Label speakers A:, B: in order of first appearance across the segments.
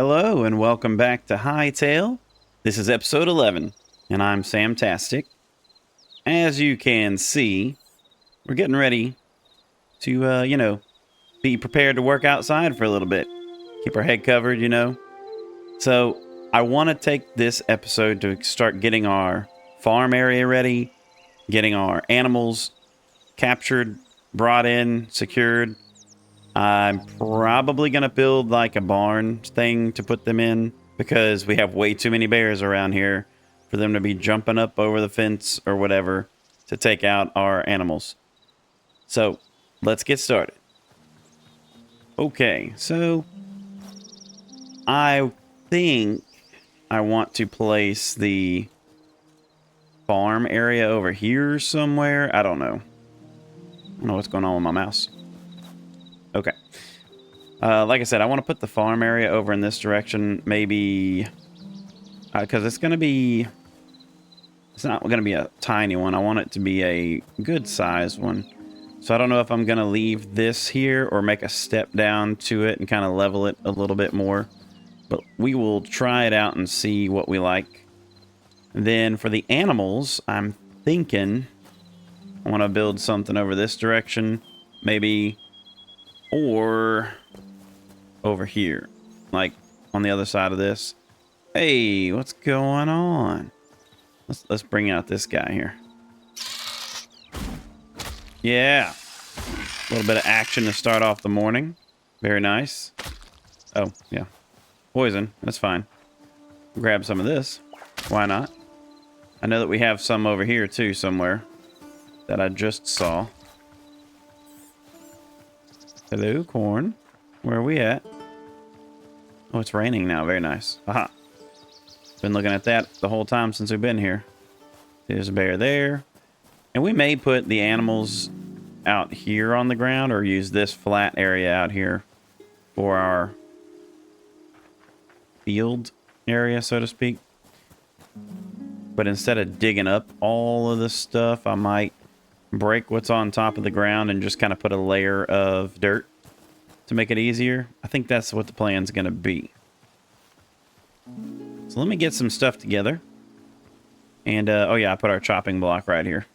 A: Hello and welcome back to Hytale. This is episode 11, and I'm Samtastik. As you can see, we're getting ready to, be prepared to work outside for a little bit. Keep our head covered. So, I want to take this episode to start getting our farm area ready, getting our animals captured, brought in, secured. I'm probably going to build like a barn thing to put them in because we have way too many bears around here for them to be jumping up over the fence or whatever to take out our animals. So let's get started. Okay, so I think I want to place the farm area over here somewhere. I don't know. I don't know what's going on with my mouse. Okay. Like I said, I want to put the farm area over in this direction, maybe, because it's not going to be a tiny one. I want it to be a good sized one. So I don't know if I'm going to leave this here or make a step down to it and kind of level it a little bit more. But we will try it out and see what we like. And then for the animals, I'm thinking I want to build something over this direction, maybe, or over here, like on the other side of this. Hey, what's going on? Let's bring out this guy here. Yeah, a little bit of action to start off the morning. Very nice. Oh yeah, poison. That's fine. Grab some of this. Why not? I know that we have some over here too somewhere that I just saw. Hello, corn. Where are we at? Oh, it's raining now. Very nice. Aha. Been looking at that the whole time since we've been here. There's a bear there. And we may put the animals out here on the ground or use this flat area out here for our field area, so to speak. But instead of digging up all of this stuff, I might break what's on top of the ground and just kind of put a layer of dirt to make it easier. I think that's what the plan's going to be. So let me get some stuff together. And, oh yeah, I put our chopping block right here.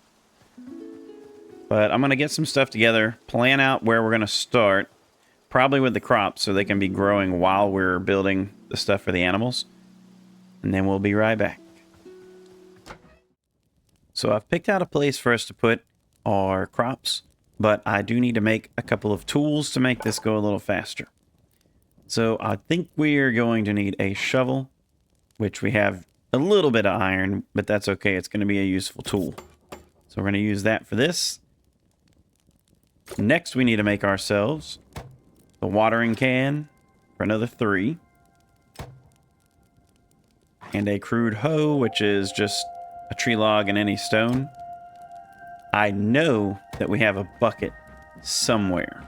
A: But I'm going to get some stuff together, plan out where we're going to start, probably with the crops so they can be growing while we're building the stuff for the animals. And then we'll be right back. So I've picked out a place for us to put our crops, but I do need to make a couple of tools to make this go a little faster. So I think we are going to need a shovel, which we have a little bit of iron, but that's okay. It's going to be a useful tool. So we're going to use that for this. Next, we need to make ourselves the watering can for another 3. And a crude hoe, which is just a tree log and any stone. I know that we have a bucket somewhere.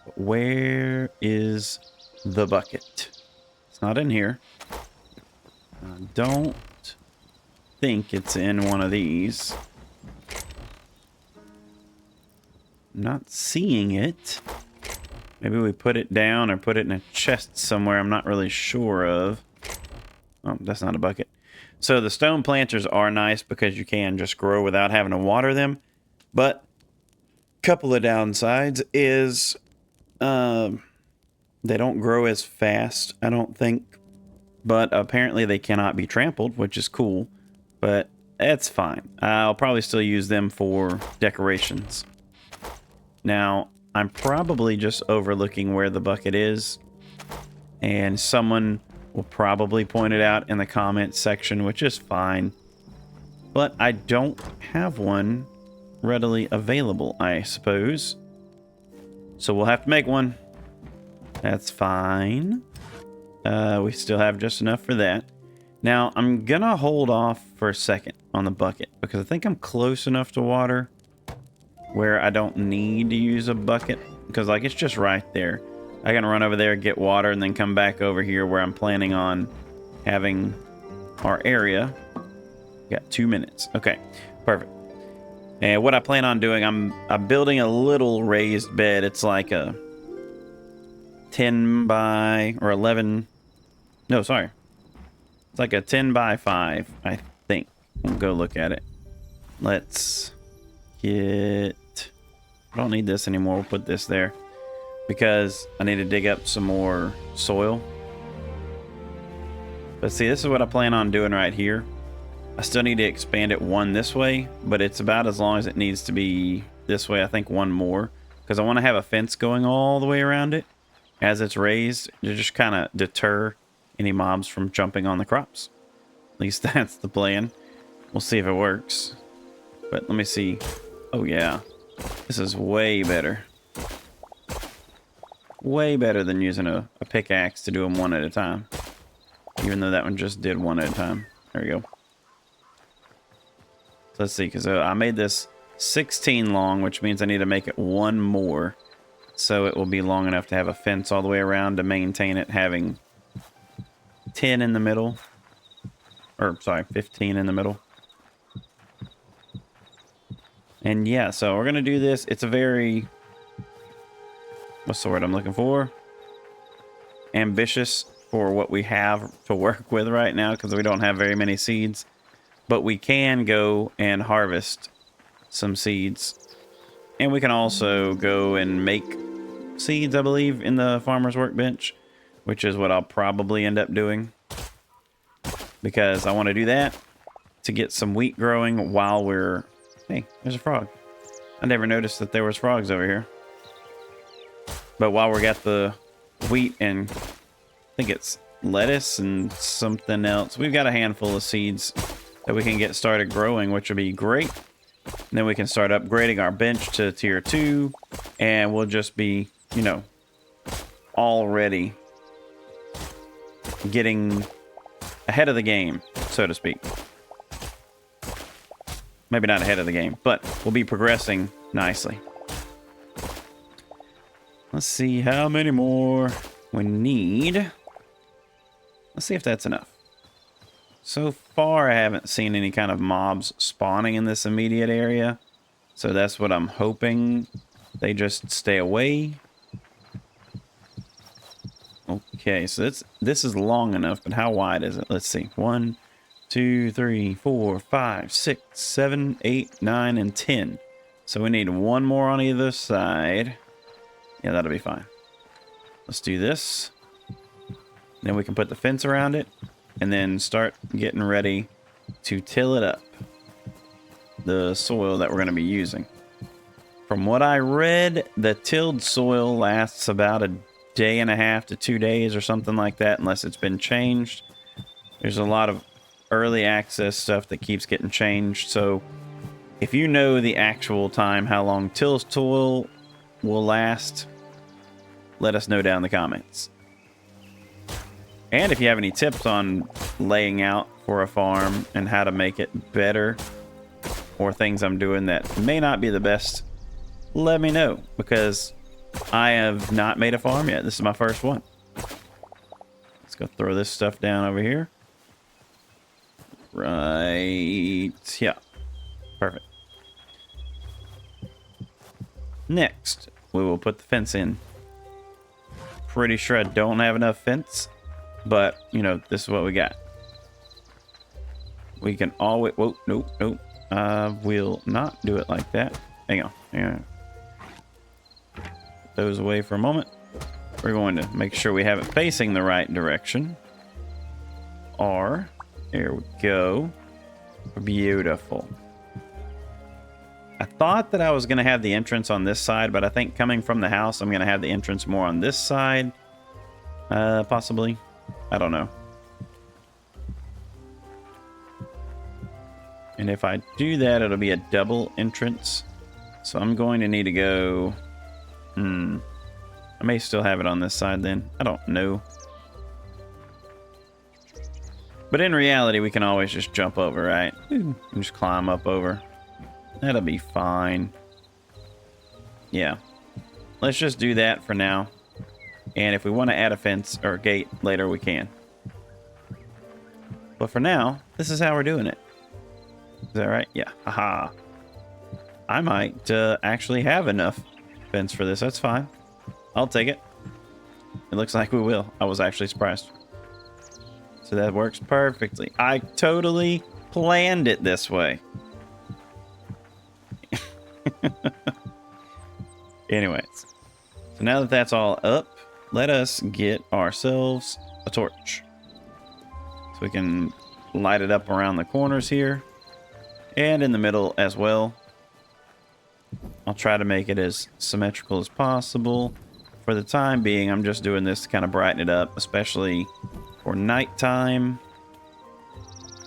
A: But where is the bucket? It's not in here. I don't think it's in one of these. Not seeing it. Maybe we put it down or put it in a chest somewhere I'm not really sure of. Oh, that's not a bucket. So the stone planters are nice because you can just grow without having to water them. But a couple of downsides is they don't grow as fast, I don't think. But apparently they cannot be trampled, which is cool. But that's fine. I'll probably still use them for decorations. Now, I'm probably just overlooking where the bucket is. And someone will probably point it out in the comments section, which is fine. But I don't have one readily available, I suppose. So we'll have to make one. That's fine. We still have just enough for that. Now, I'm gonna hold off for a second on the bucket because I think I'm close enough to water where I don't need to use a bucket because, like, it's just right there. I can run over there, get water, and then come back over here where I'm planning on having our area. Got 2 minutes. Okay, perfect. And what I plan on doing, I'm building a little raised bed. It's like a 10 by or 11. No, sorry. It's like a 10 by 5, I think. We'll go look at it. Let's get... I don't need this anymore. We'll put this there because I need to dig up some more soil. But see, this is what I plan on doing right here. I still need to expand it one this way, but it's about as long as it needs to be this way. I think one more because I want to have a fence going all the way around it as it's raised to just kind of deter any mobs from jumping on the crops. At least that's the plan. We'll see if it works. But let me see. Oh yeah, this is way better. Way better than using a pickaxe to do them one at a time. Even though that one just did one at a time. There we go. So let's see, because I made this 16 long, which means I need to make it one more. So it will be long enough to have a fence all the way around to maintain it having 10 in the middle. Or, sorry, 15 in the middle. And yeah, so we're going to do this. It's a very... What's the word I'm looking for? Ambitious for what we have to work with right now because we don't have very many seeds. But we can go and harvest some seeds. And we can also go and make seeds, I believe, in the farmer's workbench, which is what I'll probably end up doing. Because I want to do that to get some wheat growing while we're... Hey, there's a frog. I never noticed that there was frogs over here. But while we got the wheat and I think it's lettuce and something else, we've got a handful of seeds that we can get started growing, which would be great. And then we can start upgrading our bench to tier 2 and we'll just be, you know, already getting ahead of the game, so to speak. Maybe not ahead of the game, but we'll be progressing nicely. Let's see how many more we need. Let's see if that's enough. So far, I haven't seen any kind of mobs spawning in this immediate area. So that's what I'm hoping. They just stay away. Okay, so this is long enough, but how wide is it? Let's see. 1, 2, 3, 4, 5, 6, 7, 8, 9, and 10. So we need one more on either side. Yeah, that'll be fine. Let's do this. Then we can put the fence around it and then start getting ready to till it up. The soil that we're going to be using. From what I read, the tilled soil lasts about a day and a half to 2 days or something like that, unless it's been changed. There's a lot of early access stuff that keeps getting changed. So if you know the actual time, how long tilled soil will last, let us know down in the comments. And if you have any tips on laying out for a farm and how to make it better, or things I'm doing that may not be the best, let me know, because I have not made a farm yet. This is my first one. Let's go throw this stuff down over here. Right. Yeah. Perfect. Next, we will put the fence in. Pretty sure I don't have enough fence, but, you know, this is what we got. We can always... Whoa, nope, nope. We'll not do it like that. Hang on. Hang on. Put those away for a moment. We're going to make sure we have it facing the right direction. R. There we go. Beautiful. I thought that I was going to have the entrance on this side, but I think coming from the house, I'm going to have the entrance more on this side. Possibly. I don't know. And if I do that, it'll be a double entrance. So I'm going to need to go... I may still have it on this side then. I don't know. But in reality, we can always just jump over, right? And just climb up over. That'll be fine. Yeah. Let's just do that for now. And if we want to add a fence or a gate later, we can. But for now, this is how we're doing it. Is that right? Yeah. Haha. I might actually have enough fence for this. That's fine. I'll take it. It looks like we will. I was actually surprised. So that works perfectly. I totally planned it this way. Anyways. So now that that's all up, let us get ourselves a torch. So we can light it up around the corners here. And in the middle as well. I'll try to make it as symmetrical as possible. For the time being, I'm just doing this to kind of brighten it up, especially for nighttime.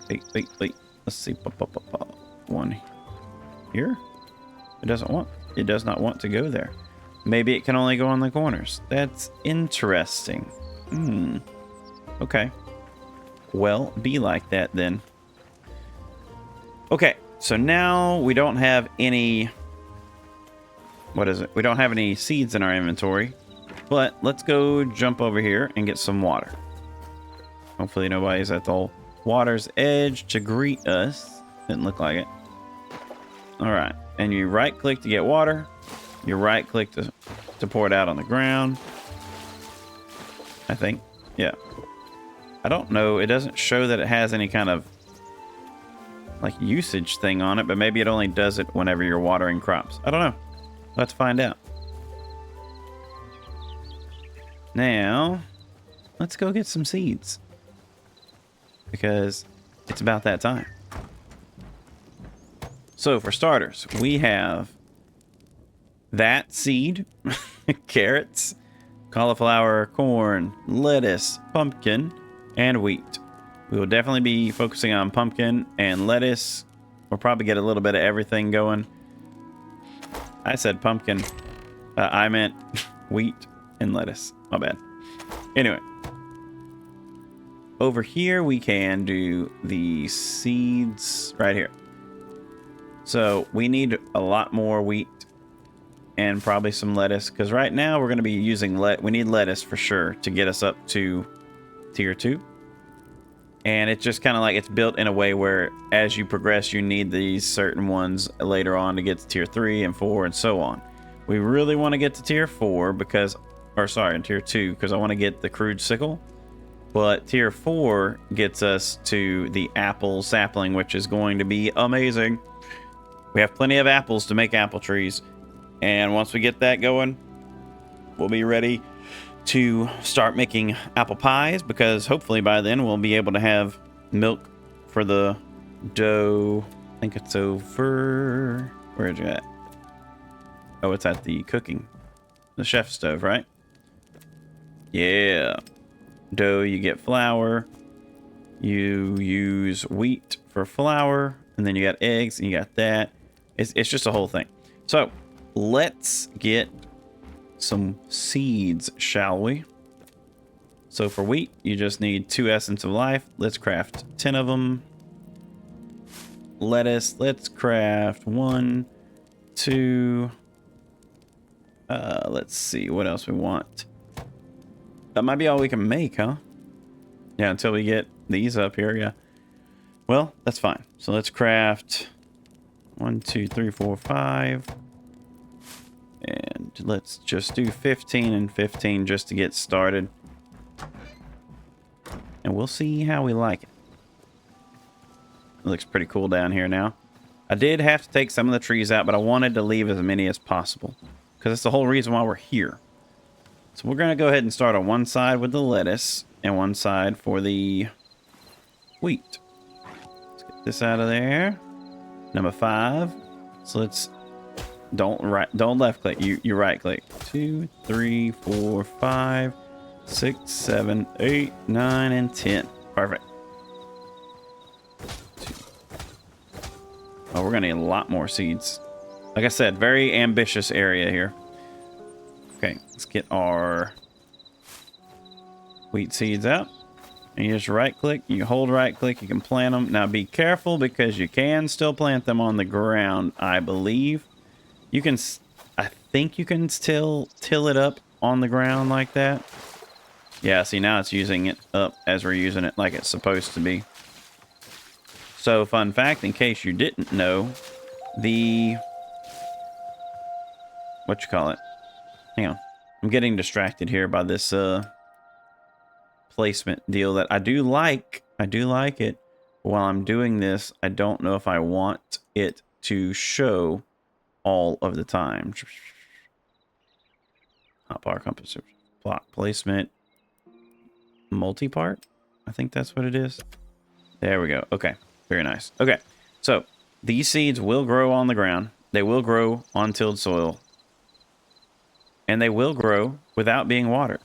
A: Wait. Let's see. One here. It does not want to go there. Maybe it can only go on the corners. That's interesting. Okay. Well, be like that then. Okay, so now we don't have any... What is it? We don't have any seeds in our inventory. But let's go jump over here and get some water. Hopefully nobody's at the water's edge to greet us. Didn't look like it. Alright, and you right-click to get water. You right-click to pour it out on the ground. I think. Yeah. I don't know. It doesn't show that it has any kind of like usage thing on it, but maybe it only does it whenever you're watering crops. I don't know. Let's find out. Now, let's go get some seeds. Because it's about that time. So for starters, we have that seed, carrots, cauliflower, corn, lettuce, pumpkin, and wheat. We will definitely be focusing on pumpkin and lettuce. We'll probably get a little bit of everything going. I said pumpkin. I meant wheat and lettuce. My bad. Anyway. Over here we can do the seeds right here. So we need a lot more wheat and probably some lettuce. Because right now we're going to be using we need lettuce for sure to get us up to tier 2. And it's just kind of like it's built in a way where as you progress, you need these certain ones later on to get to tier 3 and 4 and so on. We really want to get to tier 4 because, or sorry, tier 2 because I want to get the crude sickle. But tier 4 gets us to the apple sapling, which is going to be amazing. We have plenty of apples to make apple trees. And once we get that going, we'll be ready to start making apple pies, because hopefully by then we'll be able to have milk for the dough. I think it's over. Where is it at? Oh, it's at the cooking. The chef stove, right? Yeah. Dough, you get flour. You use wheat for flour. And then you got eggs and you got that. It's just a whole thing. So let's get some seeds, shall we? So for wheat, you just need 2 essence of life. Let's craft 10 of them. Lettuce, let's craft 1, 2. Let's see what else we want. That might be all we can make, huh? Yeah, until we get these up here, yeah. Well, that's fine. So let's craft 1, 2, 3, 4, 5. And let's just do 15 and 15 just to get started. And we'll see how we like it. It looks pretty cool down here now. I did have to take some of the trees out, but I wanted to leave as many as possible, because that's the whole reason why we're here. So we're going to go ahead and start on one side with the lettuce and one side for the wheat. Let's get this out of there. Number 5. So let's... Don't left click. You right click. 2, 3, 4, 5, 6, 7, 8, 9, and 10. Perfect. Oh, we're gonna need a lot more seeds. Like I said, very ambitious area here. Okay, let's get our wheat seeds out. And you just right click. You hold right click. You can plant them. Now be careful, because you can still plant them on the ground, I believe. You can, I think you can still till it up on the ground like that. Yeah, see, now it's using it up as we're using it like it's supposed to be. So, fun fact, in case you didn't know, what you call it? Hang on. I'm getting distracted here by this placement deal that I do like. I do like it. But while I'm doing this, I don't know if I want it to show all of the time. Hot bar compass, block placement, multi-part. I think that's what it is. There we go. Okay, very nice. Okay, so these seeds will grow on the ground. They will grow on tilled soil. And they will grow without being watered.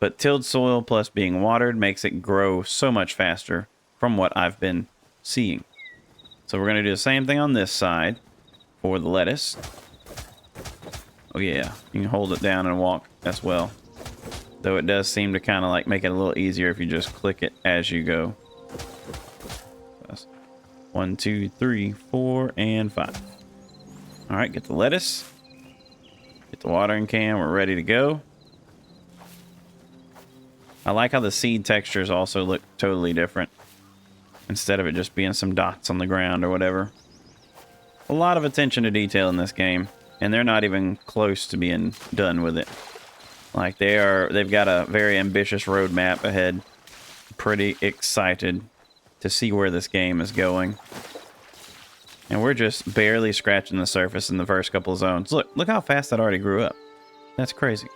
A: But tilled soil plus being watered makes it grow so much faster from what I've been seeing. So we're going to do the same thing on this side for the lettuce. Oh yeah, you can hold it down and walk as well. Though it does seem to kind of like make it a little easier if you just click it as you go. That's 1, 2, 3, 4, and 5. All right, get the lettuce. Get the watering can. We're ready to go. I like how the seed textures also look totally different. Instead of it just being some dots on the ground or whatever. A lot of attention to detail in this game. And they're not even close to being done with it. Like they've got a very ambitious roadmap ahead. Pretty excited to see where this game is going. And we're just barely scratching the surface in the first couple of zones. Look how fast that already grew up. That's crazy.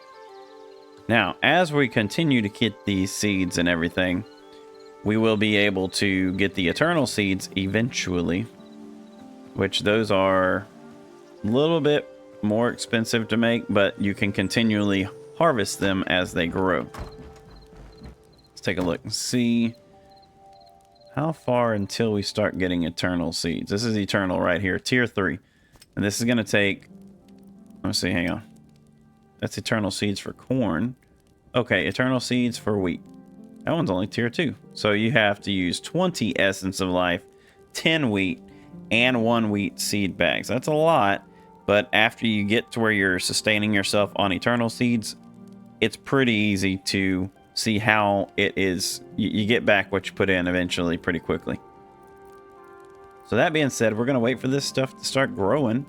A: Now, as we continue to get these seeds and everything, we will be able to get the eternal seeds eventually. Which those are a little bit more expensive to make, but you can continually harvest them as they grow. Let's take a look and see how far until we start getting eternal seeds. This is eternal right here, tier 3. And this is going to take, let's see, hang on. That's eternal seeds for corn. Okay, eternal seeds for wheat. That one's only tier 2. So you have to use 20 Essence of Life, 10 wheat, and 1 wheat seed bags. That's a lot, but after you get to where you're sustaining yourself on eternal seeds, it's pretty easy to see how it is. You get back what you put in eventually pretty quickly. So that being said, we're going to wait for this stuff to start growing,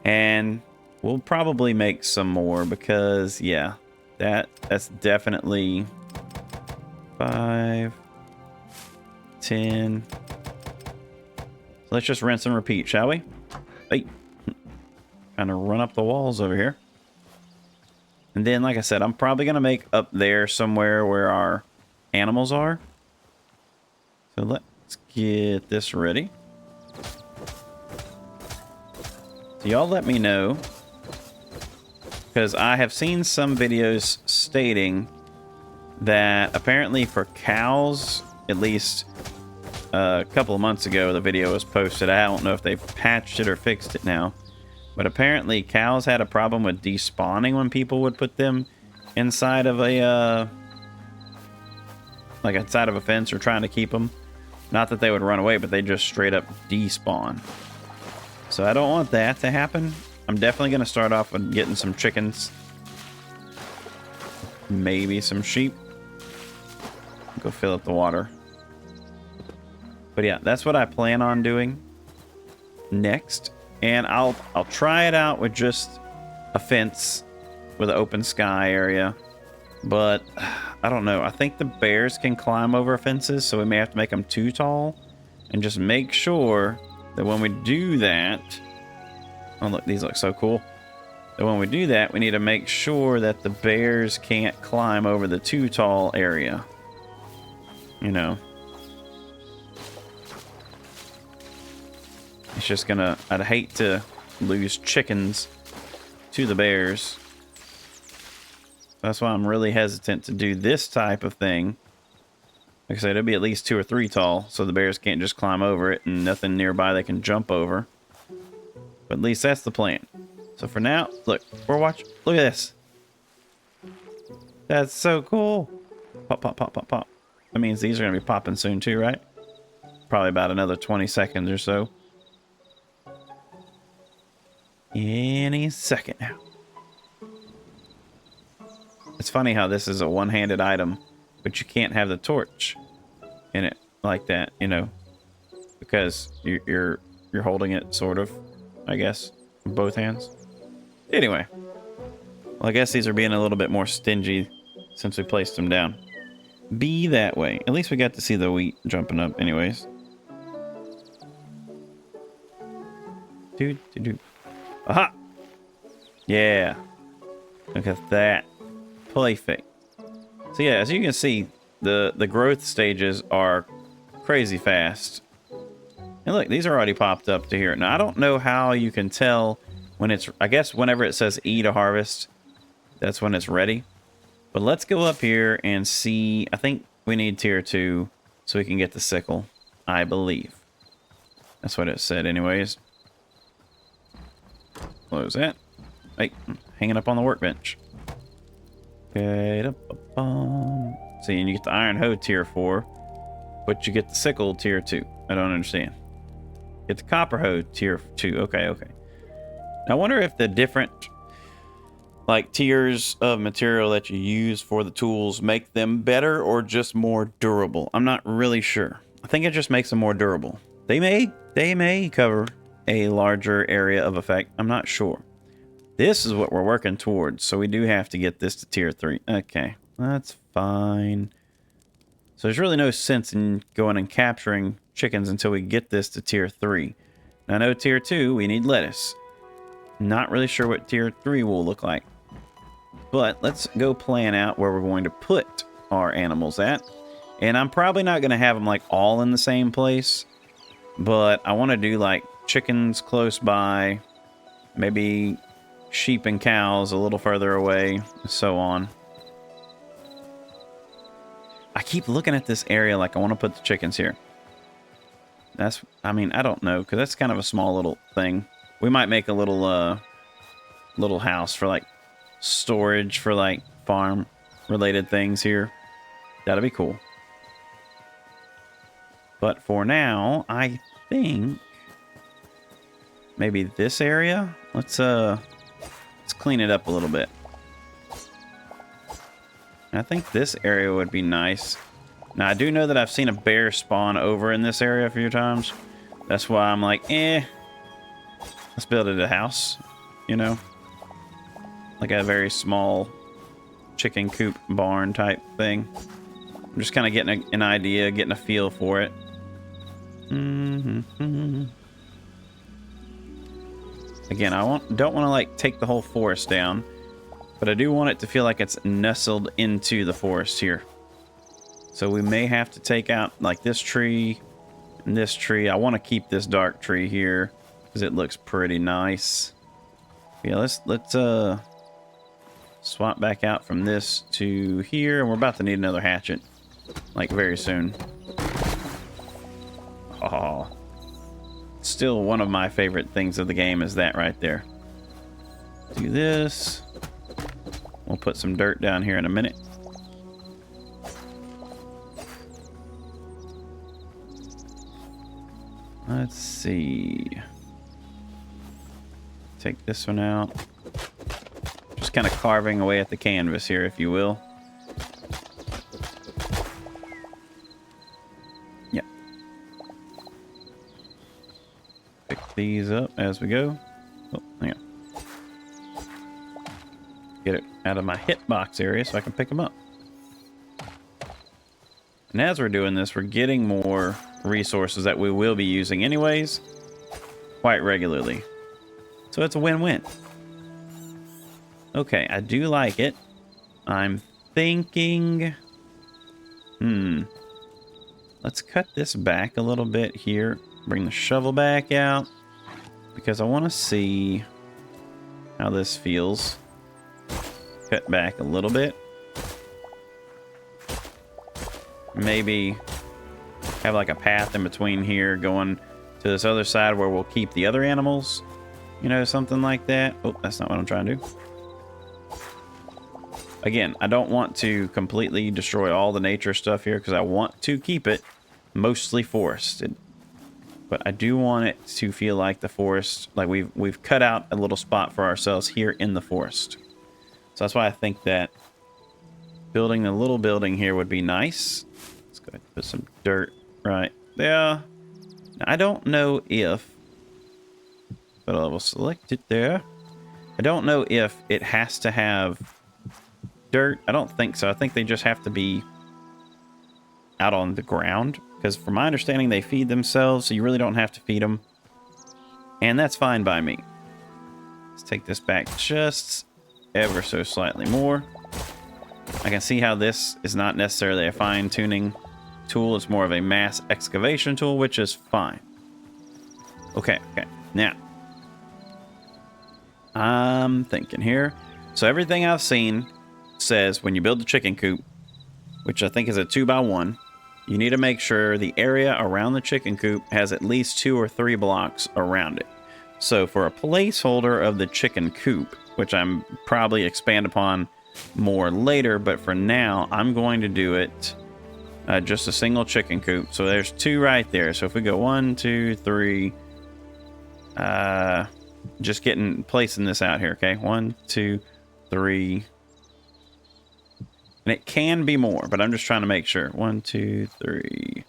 A: and we'll probably make some more because, yeah, that's definitely 5, 10. Let's just rinse and repeat, shall we? Hey, kind of run up the walls over here. And then, like I said, I'm probably going to make up there somewhere where our animals are. So let's get this ready. So y'all let me know. Because I have seen some videos stating that apparently for cows, at least a couple of months ago, the video was posted. I don't know if they've patched it or fixed it now. But apparently cows had a problem with despawning when people would put them inside of a, like inside of a fence or trying to keep them. Not that they would run away, but they just straight up despawn. So I don't want that to happen. I'm definitely going to start off with getting some chickens. Maybe some sheep. Go fill up the water. But yeah, that's what I plan on doing next. And I'll try it out with just a fence with an open sky area. But I don't know. I think the bears can climb over fences, so we may have to make them too tall. And just make sure that when we do that... Oh, look, these look so cool. That when we do that, we need to make sure that the bears can't climb over the too tall area. You know. It's just gonna... I'd hate to lose chickens to the bears. That's why I'm really hesitant to do this type of thing. Like I said, it'll be at least 2 or 3 tall, so the bears can't just climb over it and nothing nearby they can jump over. But at least that's the plan. So for now, look, we're watching. Look at this. That's so cool. Pop, pop, pop, pop, pop. That means these are going to be popping soon too, right? Probably about another 20 seconds or so. Any second now. It's funny how this is a one-handed item, but you can't have the torch in it like that, you know, because you're holding it sort of, I guess, with both hands. Anyway, Well, I guess these are being a little bit more stingy since we placed them down. Be that way. At least we got to see the wheat jumping up anyways. Dude. Aha! Yeah. Look at that. Perfect. So yeah, as you can see, the growth stages are crazy fast. And look, these are already popped up to here. Now, I don't know how you can tell when it's... I guess whenever it says E to harvest, that's when it's ready. But let's go up here and see... I think we need tier 2 so we can get the sickle, I believe. That's what it said anyways. Close that. Hey, hanging up on the workbench. Okay. See, and you get the iron hoe tier 4, but you get the sickle tier 2. I don't understand. Get the copper hoe tier 2. Okay. Now, I wonder if the different like tiers of material that you use for the tools make them better or just more durable. I'm not really sure. I think it just makes them more durable. They may cover a larger area of effect. I'm not sure. This is what we're working towards, so we do have to get this to tier 3. Okay, that's fine. So there's really no sense in going and capturing chickens until we get this to tier 3. Now, I know tier 2, we need lettuce. Not really sure what tier 3 will look like. But let's go plan out where we're going to put our animals at. And I'm probably not going to have them like all in the same place. But I want to do like chickens close by. Maybe sheep and cows a little further away. And so on. I keep looking at this area like I want to put the chickens here. I mean, I don't know. Because that's kind of a small little thing. We might make a little little house for like storage for like farm related things here. That'll be cool. But for now, I think maybe this area. Let's clean it up a little bit. I think this area would be nice. Now I do know that I've seen a bear spawn over in this area a few times. That's why I'm like, let's build it a house, you know? Like a very small chicken coop barn type thing. I'm just kind of getting an idea, getting a feel for it. Again, I don't want to like take the whole forest down, but I do want it to feel like it's nestled into the forest here. So we may have to take out like this tree and this tree. I want to keep this dark tree here because it looks pretty nice. Yeah, let's swap back out from this to here, and we're about to need another hatchet like very soon. Oh, still one of my favorite things of the game is that right there. Do this. We'll put some dirt down here in a minute. Let's see. Take this one out. Just kind of carving away at the canvas here, if you will. Yep. Pick these up as we go. Oh, hang on. Get it out of my hitbox area so I can pick them up. And as we're doing this, we're getting more resources that we will be using anyways, quite regularly. So it's a win-win. Okay, I do like it. I'm thinking... Let's cut this back a little bit here. Bring the shovel back out. Because I want to see how this feels. Cut back a little bit. Maybe have like a path in between here going to this other side where we'll keep the other animals. You know, something like that. Oh, that's not what I'm trying to do. Again, I don't want to completely destroy all the nature stuff here because I want to keep it mostly forested. But I do want it to feel like the forest, like we've cut out a little spot for ourselves here in the forest. So that's why I think that building a little building here would be nice. Let's go ahead and put some dirt right there. Now, I don't know if, but I will select it there. I don't know if it has to have dirt. I don't think so. I think they just have to be out on the ground. Because from my understanding, they feed themselves, so you really don't have to feed them. And that's fine by me. Let's take this back just ever so slightly more. I can see how this is not necessarily a fine-tuning tool. It's more of a mass excavation tool, which is fine. Okay. Now, I'm thinking here. So everything I've seen says when you build the chicken coop, which I think is a 2x1, you need to make sure the area around the chicken coop has at least 2 or 3 blocks around it. So for a placeholder of the chicken coop, which I'm probably expand upon more later, but for now, I'm going to do it just a single chicken coop. So there's 2 right there. So if we go 1, 2, 3, just placing this out here, okay? 1, 2, 3. And it can be more, but I'm just trying to make sure. 1, 2, 3.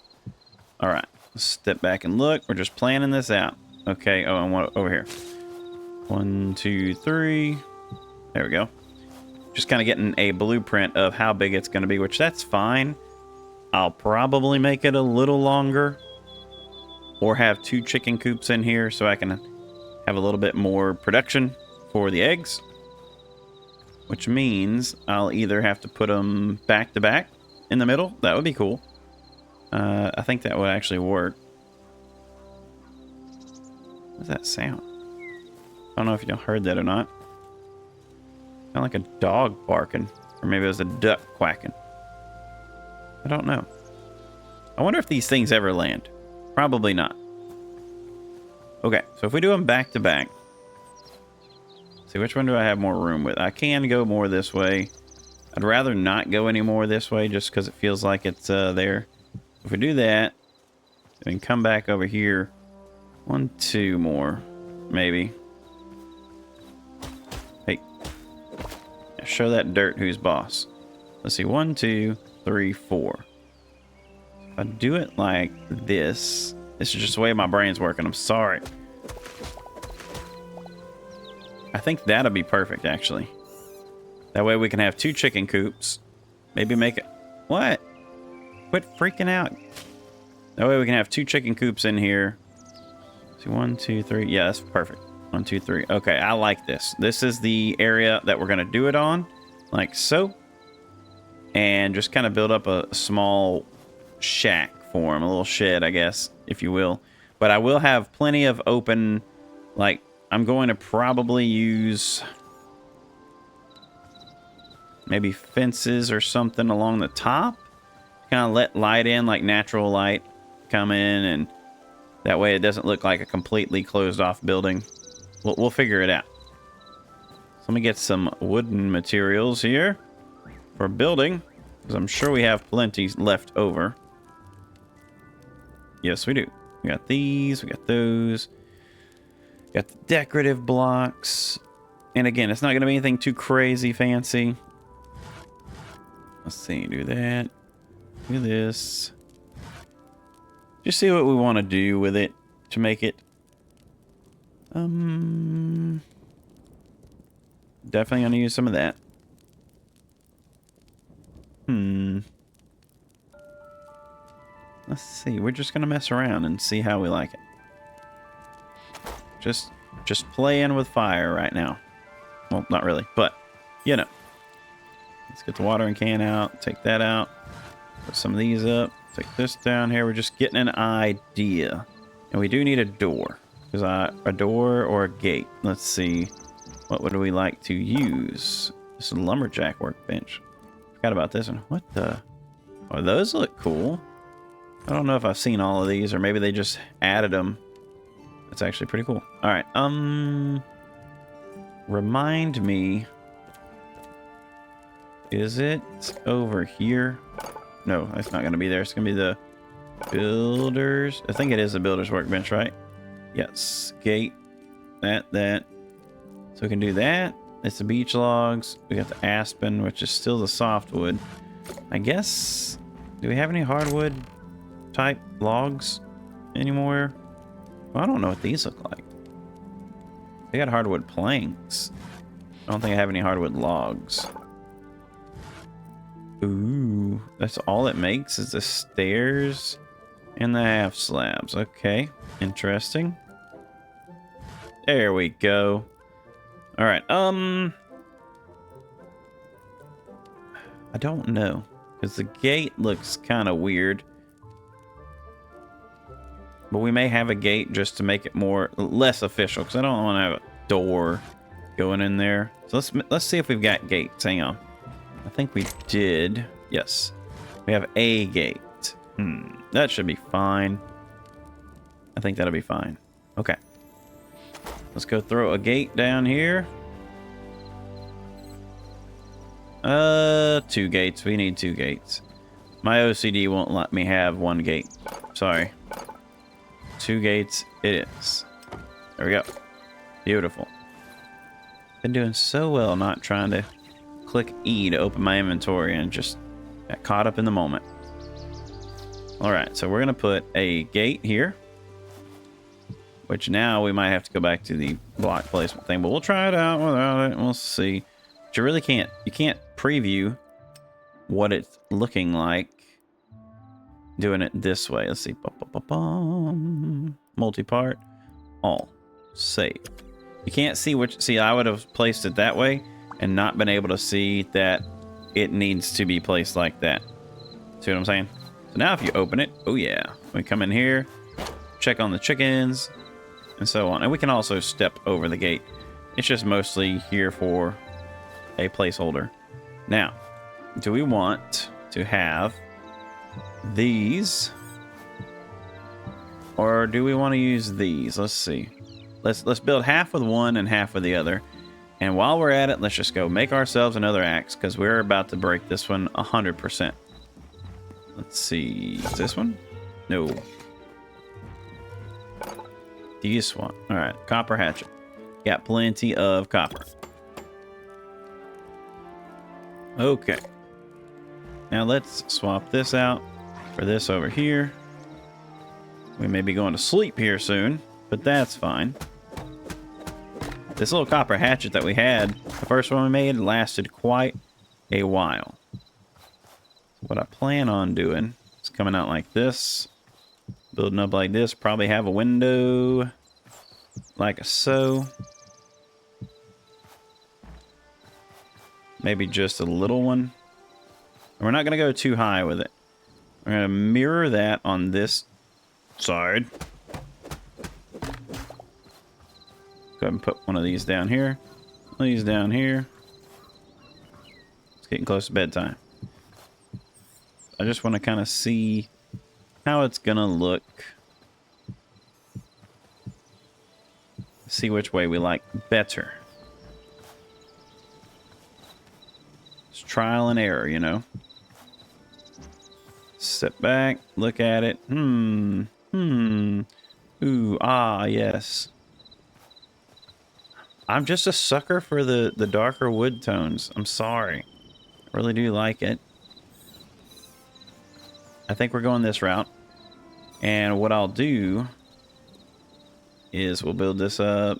A: All right. Let's step back and look. We're just planning this out. Okay. Oh, and one over here. 1, 2, 3. There we go. Just kind of getting a blueprint of how big it's going to be, which that's fine. I'll probably make it a little longer or have 2 chicken coops in here so I can have a little bit more production for the eggs. Which means I'll either have to put them back to back in the middle. That would be cool. I think that would actually work. What's that sound? I don't know if you heard that or not. Sound like a dog barking. Or maybe it was a duck quacking. I don't know. I wonder if these things ever land. Probably not. Okay, so if we do them back to back. See, which one do I have more room with? I can go more this way. I'd rather not go any more this way just because it feels like it's there. If we do that, we can come back over here. 1, 2 more, maybe. Hey, show that dirt who's boss. Let's see, 1, 2, 3, 4. If I do it like this, this is just the way my brain's working. I'm sorry. I think that'll be perfect, actually. That way we can have 2 chicken coops. Maybe make it... What? Quit freaking out. That way we can have 2 chicken coops in here. See, 1, 2, 3. Yeah, that's perfect. 1, 2, 3. Okay, I like this. This is the area that we're going to do it on. Like so. And just kind of build up a small shack for them. A little shed, I guess, if you will. But I will have plenty of open, like... I'm going to probably use maybe fences or something along the top. Kind of let light in, like natural light come in, and that way it doesn't look like a completely closed off building. We'll figure it out. So let me get some wooden materials here for building, because I'm sure we have plenty left over. Yes, we do. We got these, we got those. Got the decorative blocks. And again, it's not going to be anything too crazy fancy. Let's see, do that. Do this. Just see what we want to do with it to make it. Definitely going to use some of that. Let's see. We're just going to mess around and see how we like it. Just playing with fire right now. Well, not really, but, you know. Let's get the watering can out. Take that out. Put some of these up. Take this down here. We're just getting an idea. And we do need a door. Because a door or a gate. Let's see. What would we like to use? This is a lumberjack workbench. Forgot about this one. What the? Oh, those look cool. I don't know if I've seen all of these, or maybe they just added them. That's actually pretty cool. All right. Remind me. Is it over here? No, it's not going to be there. It's going to be the builders. I think it is the builder's workbench, right? Yes. Gate. That. So we can do that. It's the beech logs. We got the aspen, which is still the softwood. I guess. Do we have any hardwood type logs anymore? Well, I don't know what these look like. They got hardwood planks. I don't think I have any hardwood logs. Ooh, that's all it makes is the stairs and the half slabs. Okay, interesting. There we go. All right. I don't know, because the gate looks kind of weird. But we may have a gate just to make it less official, because I don't want to have a door going in there. So let's see if we've got gates. Hang on. I think we did. Yes. We have a gate. That should be fine. I think that'll be fine. Okay. Let's go throw a gate down here. 2 gates. We need 2 gates. My OCD won't let me have 1 gate. Sorry. 2 gates it is. There we go. Beautiful. Been doing so well not trying to click E to open my inventory and just got caught up in the moment. Alright, so we're going to put a gate here. Which now we might have to go back to the block placement thing, but we'll try it out without it. We'll see. But you really can't. You can't preview what it's looking like doing it this way. Let's see. Multi-part. All. Save. You can't see which. See, I would have placed it that way and not been able to see that it needs to be placed like that. See what I'm saying? So now if you open it, oh yeah. We come in here, check on the chickens, and so on. And we can also step over the gate. It's just mostly here for a placeholder. Now, do we want to have these, or do we want to use these? Let's see. Let's build half with one and half with the other. And while we're at it, let's just go make ourselves another axe, because we're about to break this one 100%. Let's see. Is this one? No. This one. All right. Copper hatchet. Got plenty of copper. Okay. Now let's swap this out for this over here. We may be going to sleep here soon, but that's fine. This little copper hatchet that we had, the first one we made, lasted quite a while. What I plan on doing is coming out like this, building up like this, probably have a window like so. Maybe just a little one. And we're not going to go too high with it. We're going to mirror that on this side. Go ahead and put one of these down here. These down here. It's getting close to bedtime. I just want to kind of see how it's going to look. See which way we like better. It's trial and error, you know. Step back, look at it. Ooh, ah, yes. I'm just a sucker for the darker wood tones. I'm sorry. I really do like it. I think we're going this route. And what I'll do is we'll build this up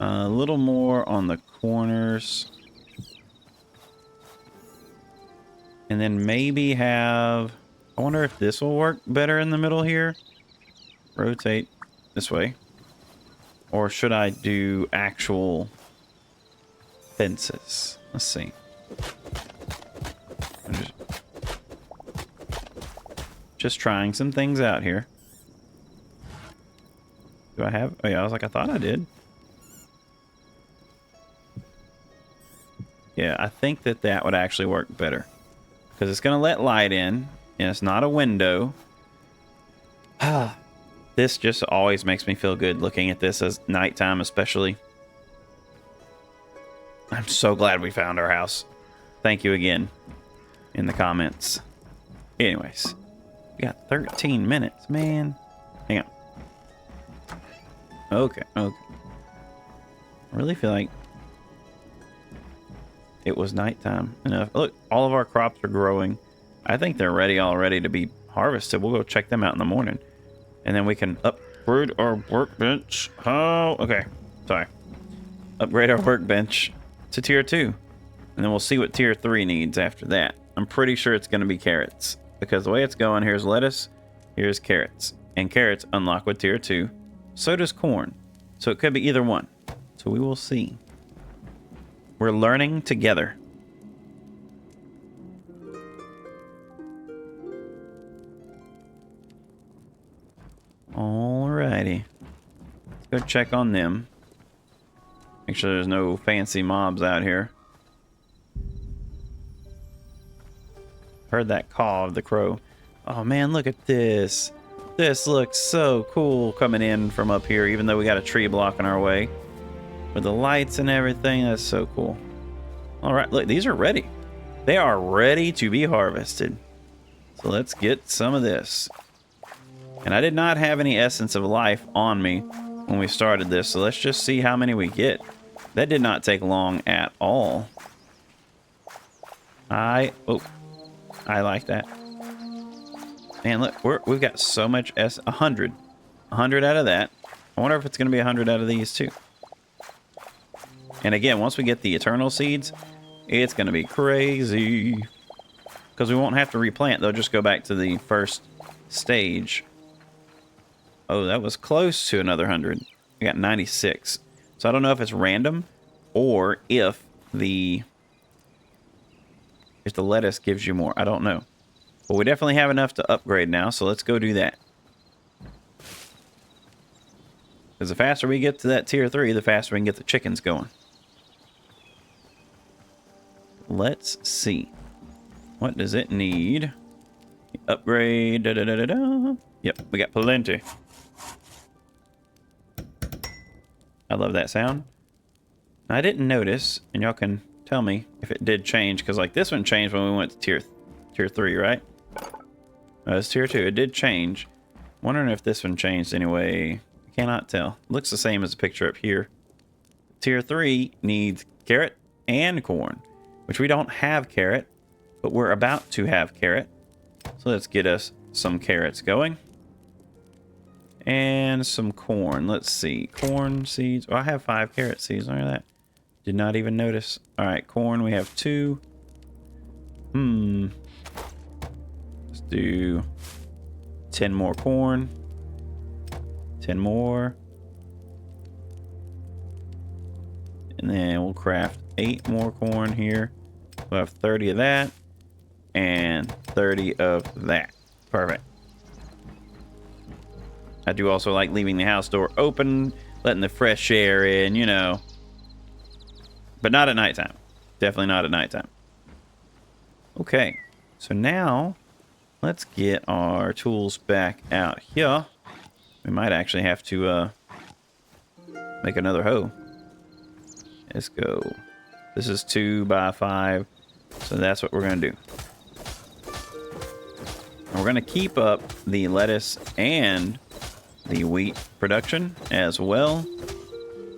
A: a little more on the corners. And then maybe have... I wonder if this will work better in the middle here. Rotate this way. Or should I do actual fences? Let's see. I'm just trying some things out here. Do I have... Oh yeah, I was like, I thought I did. Yeah, I think that would actually work better. Because it's going to let light in. And it's not a window. This just always makes me feel good looking at this as nighttime, especially. I'm so glad we found our house. Thank you again in the comments. Anyways, we got 13 minutes, man. Hang on. Okay. I really feel like it was nighttime enough. Look, all of our crops are growing. I think they're ready already to be harvested. We'll go check them out in the morning. And then we can upgrade our workbench. Oh, okay. Sorry. Upgrade our workbench to tier 2. And then we'll see what tier 3 needs after that. I'm pretty sure it's going to be carrots. Because the way it's going, here's lettuce, here's carrots. And carrots unlock with tier 2. So does corn. So it could be either one. So we will see. We're learning together. Alrighty. Let's go check on them. Make sure there's no fancy mobs out here. Heard that caw of the crow. Oh man, look at this. This looks so cool coming in from up here, even though we got a tree blocking our way. With the lights and everything, that's so cool. Alright, look, these are ready. They are ready to be harvested. So let's get some of this. And I did not have any Essence of Life on me when we started this, so let's just see how many we get. That did not take long at all. I like that. Man, look, we've got so much 100. 100 out of that. I wonder if it's going to be 100 out of these too. And again, once we get the Eternal Seeds, it's going to be crazy. Because we won't have to replant. They'll just go back to the first stage. Oh, that was close to another 100. We got 96. So I don't know if it's random or if the lettuce gives you more. I don't know. But we definitely have enough to upgrade now, so let's go do that. Because the faster we get to that tier 3, the faster we can get the chickens going. Let's see. What does it need? Upgrade. Da, da, da, da, da. Yep, we got plenty. I love that sound. I didn't notice, and y'all can tell me if it did change, because like this one changed when we went to tier 3, right? It's tier 2. It did change. Wondering if this one changed anyway. I cannot tell. Looks the same as the picture up here. Tier 3 needs carrot and corn, which we don't have carrot, but we're about to have carrot. So let's get us some carrots going. And some corn. Let's see. Corn seeds. Oh, I have 5 carrot seeds. Look at that. Did not even notice. All right, corn. We have 2. Let's do 10 more corn. 10 more. And then we'll craft 8 more corn here. We'll have 30 of that. And 30 of that. Perfect. I do also like leaving the house door open, letting the fresh air in, you know. But not at nighttime. Definitely not at nighttime. Okay. So now, let's get our tools back out here. We might actually have to make another hoe. Let's go. This is 2 by 5. So that's what we're going to do. And we're going to keep up the lettuce and the wheat production as well,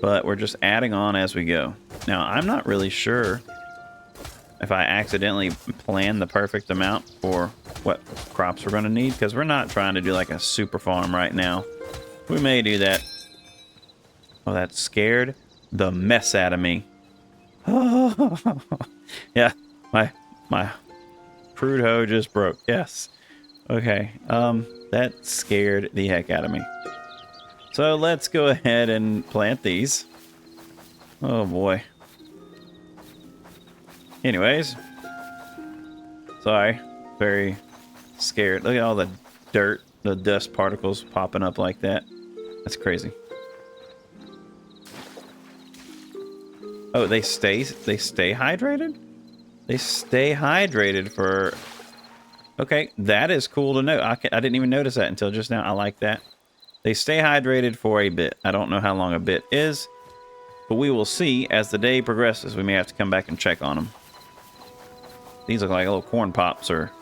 A: but we're just adding on as we go. Now, I'm not really sure if I accidentally planned the perfect amount for what crops we're going to need, because we're not trying to do like a super farm right now. We may do that. Oh, that scared the mess out of me. Yeah, my crude hoe just broke. Yes. Okay. That scared the heck out of me. So let's go ahead and plant these. Oh boy. Anyways. Sorry. Very scared. Look at all the dirt, the dust particles popping up like that. That's crazy. Oh, they stay hydrated? They stay hydrated for... Okay, that is cool to know. I didn't even notice that until just now. I like that. They stay hydrated for a bit. I don't know how long a bit is, but we will see as the day progresses. We may have to come back and check on them. These look like little corn pops or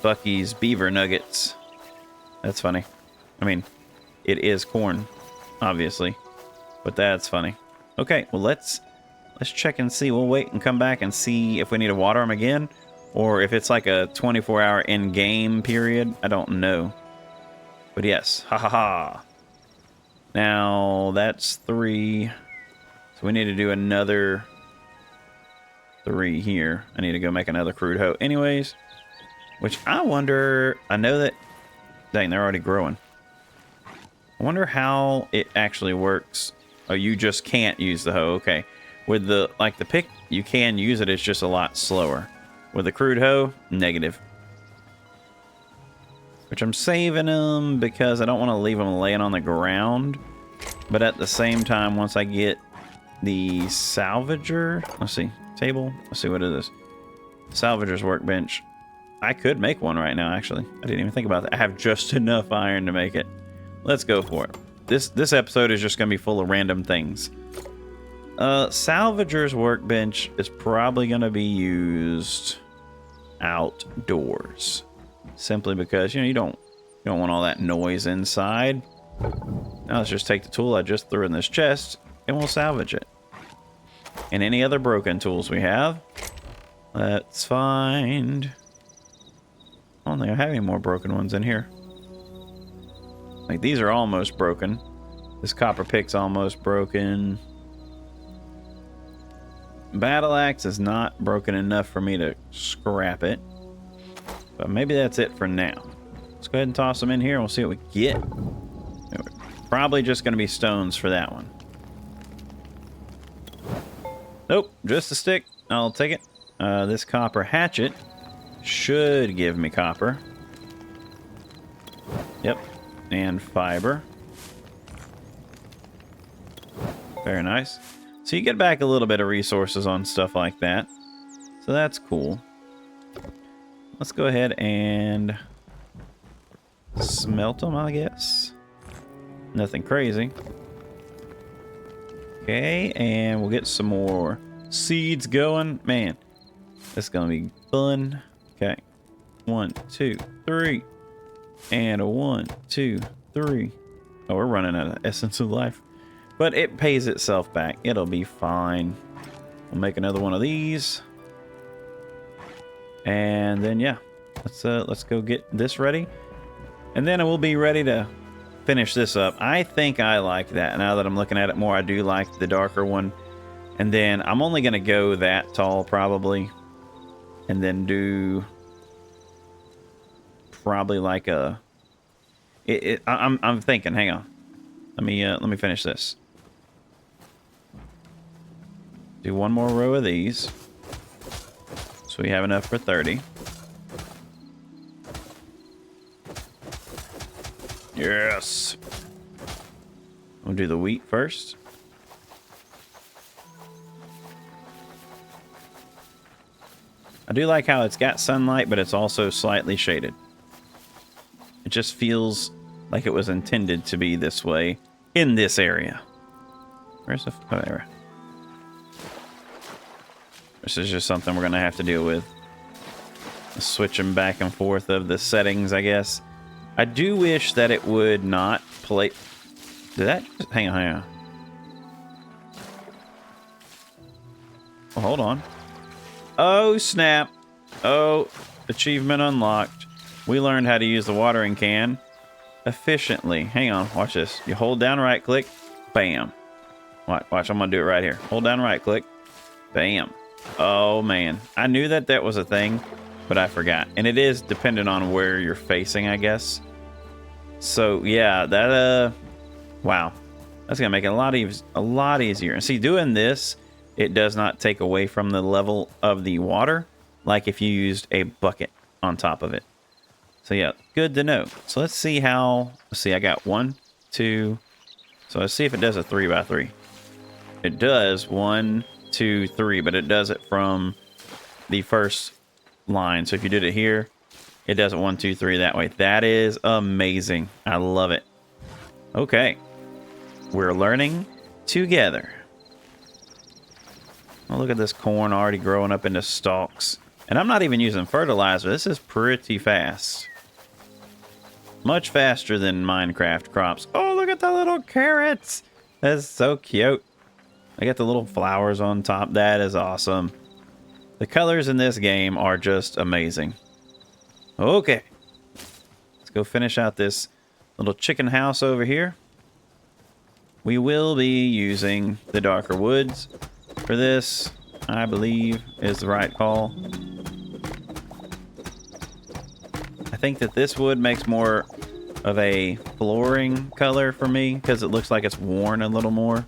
A: Bucky's beaver nuggets. That's funny. I mean, it is corn, obviously, but that's funny. Okay, well, let's check and see. We'll wait and come back and see if we need to water them again, or if it's like a 24-hour in-game period. I don't know. But yes, ha ha ha. Now, that's 3. So we need to do another 3 here. I need to go make another crude hoe anyways. Which I wonder... I know that... Dang, they're already growing. I wonder how it actually works. Oh, you just can't use the hoe. Okay. With the... Like the pick, you can use it. It's just a lot slower. With the crude hoe, negative. Which I'm saving them because I don't want to leave them laying on the ground. But at the same time, once I get the salvager... Let's see. Table. Let's see what it is. Salvager's workbench. I could make one right now, actually. I didn't even think about that. I have just enough iron to make it. Let's go for it. This episode is just going to be full of random things. Salvager's workbench is probably going to be used outdoors. Simply because, you know, you don't want all that noise inside. Now let's just take the tool I just threw in this chest and we'll salvage it. And any other broken tools we have, let's find... I don't think I have any more broken ones in here. Like, these are almost broken. This copper pick's almost broken. Battle axe is not broken enough for me to scrap it. But maybe that's it for now. Let's go ahead and toss them in here and we'll see what we get. Probably just going to be stones for that one. Nope, just a stick. I'll take it. This copper hatchet should give me copper. Yep. And fiber. Very nice. So you get back a little bit of resources on stuff like that. So that's cool. Let's go ahead and smelt them, I guess. Nothing crazy. Okay, and we'll get some more seeds going. Man, this is going to be fun. Okay. 1, 2, 3. And a 1, 2, 3. Oh, we're running out of essence of life. But it pays itself back. It'll be fine. We'll make another one of these. And then, yeah. Let's go get this ready. And then we'll be ready to finish this up. I think I like that. Now that I'm looking at it more, I do like the darker one. And then I'm only going to go that tall, probably. And then do... probably like a... I'm thinking, hang on. Let me finish this. Do one more row of these. So we have enough for 30. Yes. We'll do the wheat first. I do like how it's got sunlight, but it's also slightly shaded. It just feels like it was intended to be this way in this area. Where's the... Oh, there. This is just something we're going to have to deal with. Switching back and forth of the settings, I guess. I do wish that it would not play... Did that... Hang on. Well, hold on. Oh, snap. Oh, achievement unlocked. We learned how to use the watering can efficiently. Hang on, watch this. You hold down right click, bam. Watch, I'm gonna do it right here. Hold down right click, bam. Oh man, I knew that was a thing, but I forgot. And it is dependent on where you're facing, I guess. So yeah, that wow, that's gonna make it a lot easier. And see, doing this, it does not take away from the level of the water, like if you used a bucket on top of it. So yeah, good to know. So let's see how... Let's see, I got 1, 2... So let's see if it does a 3x3. It does 1, 2, 3, but it does it from the first line. So if you did it here, it does it 1, 2, 3 that way. That is amazing. I love it. Okay. We're learning together. Oh, look at this corn already growing up into stalks. And I'm not even using fertilizer. This is pretty fast. Much faster than Minecraft crops. Oh, look at the little carrots. That's so cute. I got the little flowers on top. That is awesome. The colors in this game are just amazing. Okay. Let's go finish out this little chicken house over here. We will be using the darker woods for this. I believe is the right call. I think that this wood makes more of a flooring color for me because it looks like it's worn a little more.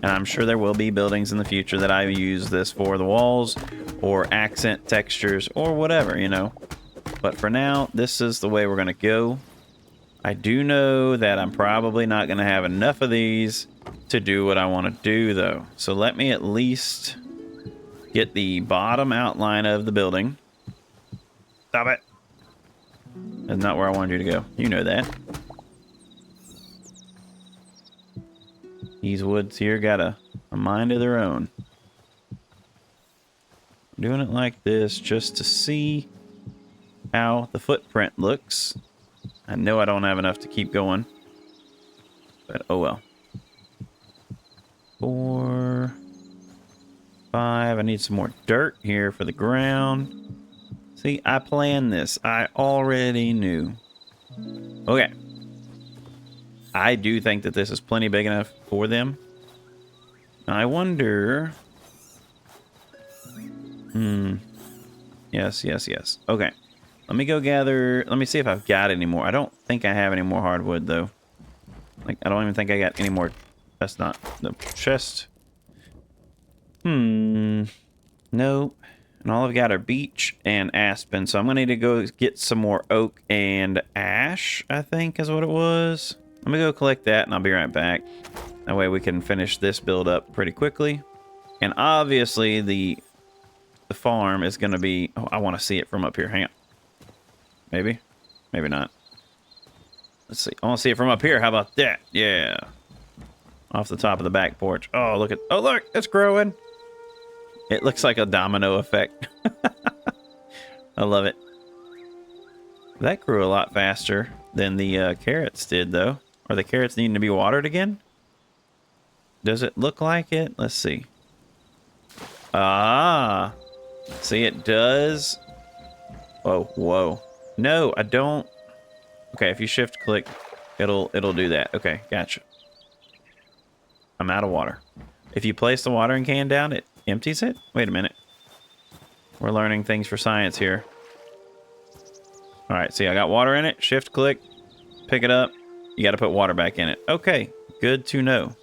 A: And I'm sure there will be buildings in the future that I use this for the walls or accent textures or whatever, you know. But for now, this is the way we're going to go. I do know that I'm probably not going to have enough of these to do what I want to do, though. So let me at least get the bottom outline of the building. Stop it. That's not where I wanted you to go. You know that. These woods here got a mind of their own. I'm doing it like this just to see how the footprint looks. I know I don't have enough to keep going, but oh well. 4, 5. I need some more dirt here for the ground. See, I planned this. I already knew. Okay. I do think that this is plenty big enough for them. I wonder... Yes, yes, yes. Okay. Let me go gather... Let me see if I've got any more. I don't think I have any more hardwood, though. Like, I don't even think I got any more... That's not the chest. Nope. And all I've got are beech and aspen. So I'm going to need to go get some more oak and ash, I think is what it was. Let me go collect that and I'll be right back. That way we can finish this build up pretty quickly. And obviously the farm is going to be... Oh, I want to see it from up here. Hang on. Maybe? Maybe not. Let's see. I want to see it from up here. How about that? Yeah. Off the top of the back porch. Oh, look at... Oh, look! It's growing! It looks like a domino effect. I love it. That grew a lot faster than the carrots did, though. Are the carrots needing to be watered again? Does it look like it? Let's see. Ah! See, it does. Oh, whoa. No, I don't. Okay, if you shift click, it'll do that. Okay, gotcha. I'm out of water. If you place the watering can down, it empties it? Wait a minute. We're learning things for science here. All right, see, I got water in it. Shift click, pick it up. You got to put water back in it. Okay, good to know.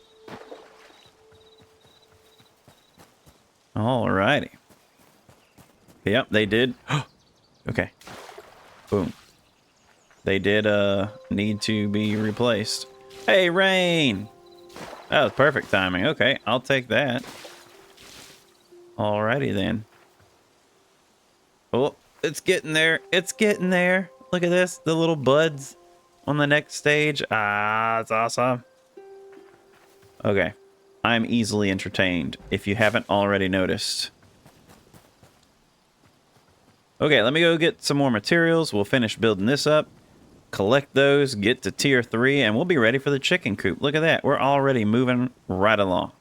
A: All righty. Yep, they did. Okay. Boom. They did need to be replaced. Hey, rain! That was perfect timing. Okay, I'll take that. Alrighty then. Oh, it's getting there. It's getting there. Look at this. The little buds on the next stage. Ah, it's awesome. Okay. I'm easily entertained, if you haven't already noticed. Okay, let me go get some more materials. We'll finish building this up. Collect those, get to tier 3, and we'll be ready for the chicken coop. Look at that. We're already moving right along.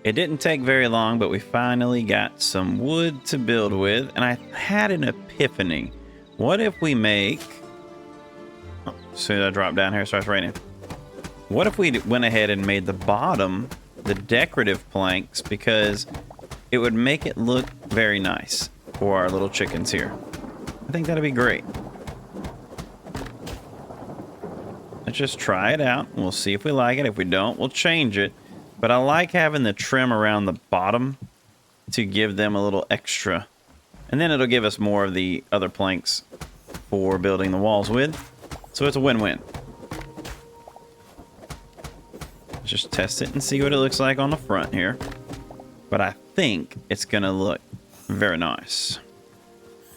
A: It didn't take very long, but we finally got some wood to build with, and I had an epiphany. What if we make... Oh, as soon as I drop down here, it starts raining. What if we went ahead and made the bottom the decorative planks, because it would make it look very nice for our little chickens here. I think that'd be great. Let's just try it out. We'll see if we like it. If we don't, we'll change it. But I like having the trim around the bottom to give them a little extra. And then it'll give us more of the other planks for building the walls with. So it's a win-win. Let's just test it and see what it looks like on the front here. But I think it's going to look very nice.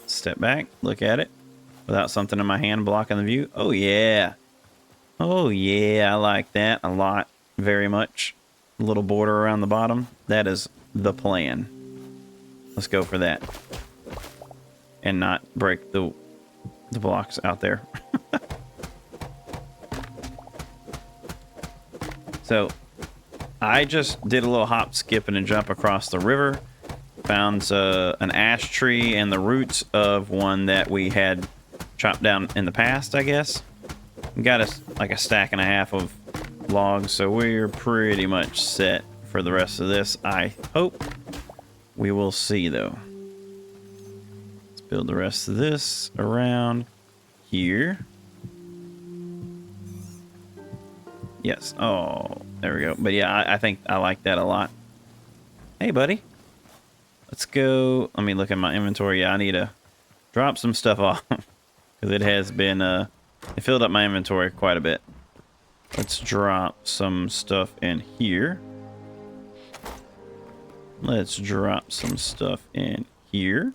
A: Step back, look at it without something in my hand blocking the view. Oh, yeah. Oh, yeah, I like that a lot, very much. A little border around the bottom. That is the plan. Let's go for that. And not break the blocks out there. So, I just did a little hop, skip, and a jump across the river. Found an ash tree and the roots of one that we had chopped down in the past, I guess. Got us like a stack and a half of logs, so we're pretty much set for the rest of this, I hope. We will see, though. Let's build the rest of this around here. Yes. Oh, there we go. But yeah, I think I like that a lot. Hey, buddy. Let's go. Let me look at my inventory. Yeah, I need to drop some stuff off. Because it has been, it filled up my inventory quite a bit. Let's drop some stuff in here. Let's drop some stuff in here.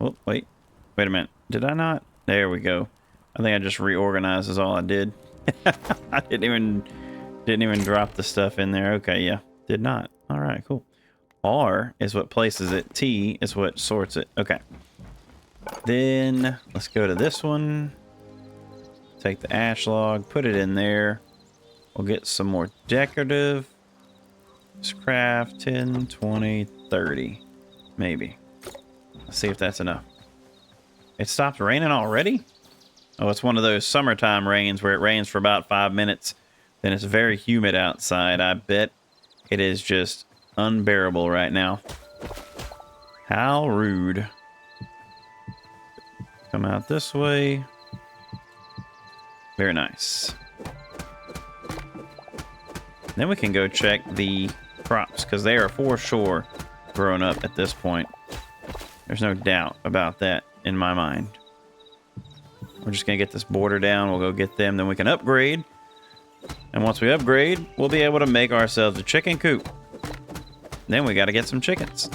A: Oh, wait. Wait a minute. Did I not? There we go. I think I just reorganized is all I did. I didn't even drop the stuff in there. Okay, yeah. Did not. All right, cool. R is what places it. T is what sorts it. Okay. Then let's go to this one. Take the ash log, put it in there. We'll get some more decorative. Let's craft 10, 20, 30. Maybe. Let's see if that's enough. It stopped raining already? Oh, it's one of those summertime rains where it rains for about 5 minutes. Then it's very humid outside. I bet it is just unbearable right now. How rude. Come out this way. Very nice. Then we can go check the crops because they are for sure grown up at this point. There's no doubt about that in my mind. We're just going to get this border down. We'll go get them. Then we can upgrade. And once we upgrade, we'll be able to make ourselves a chicken coop. Then we got to get some chickens.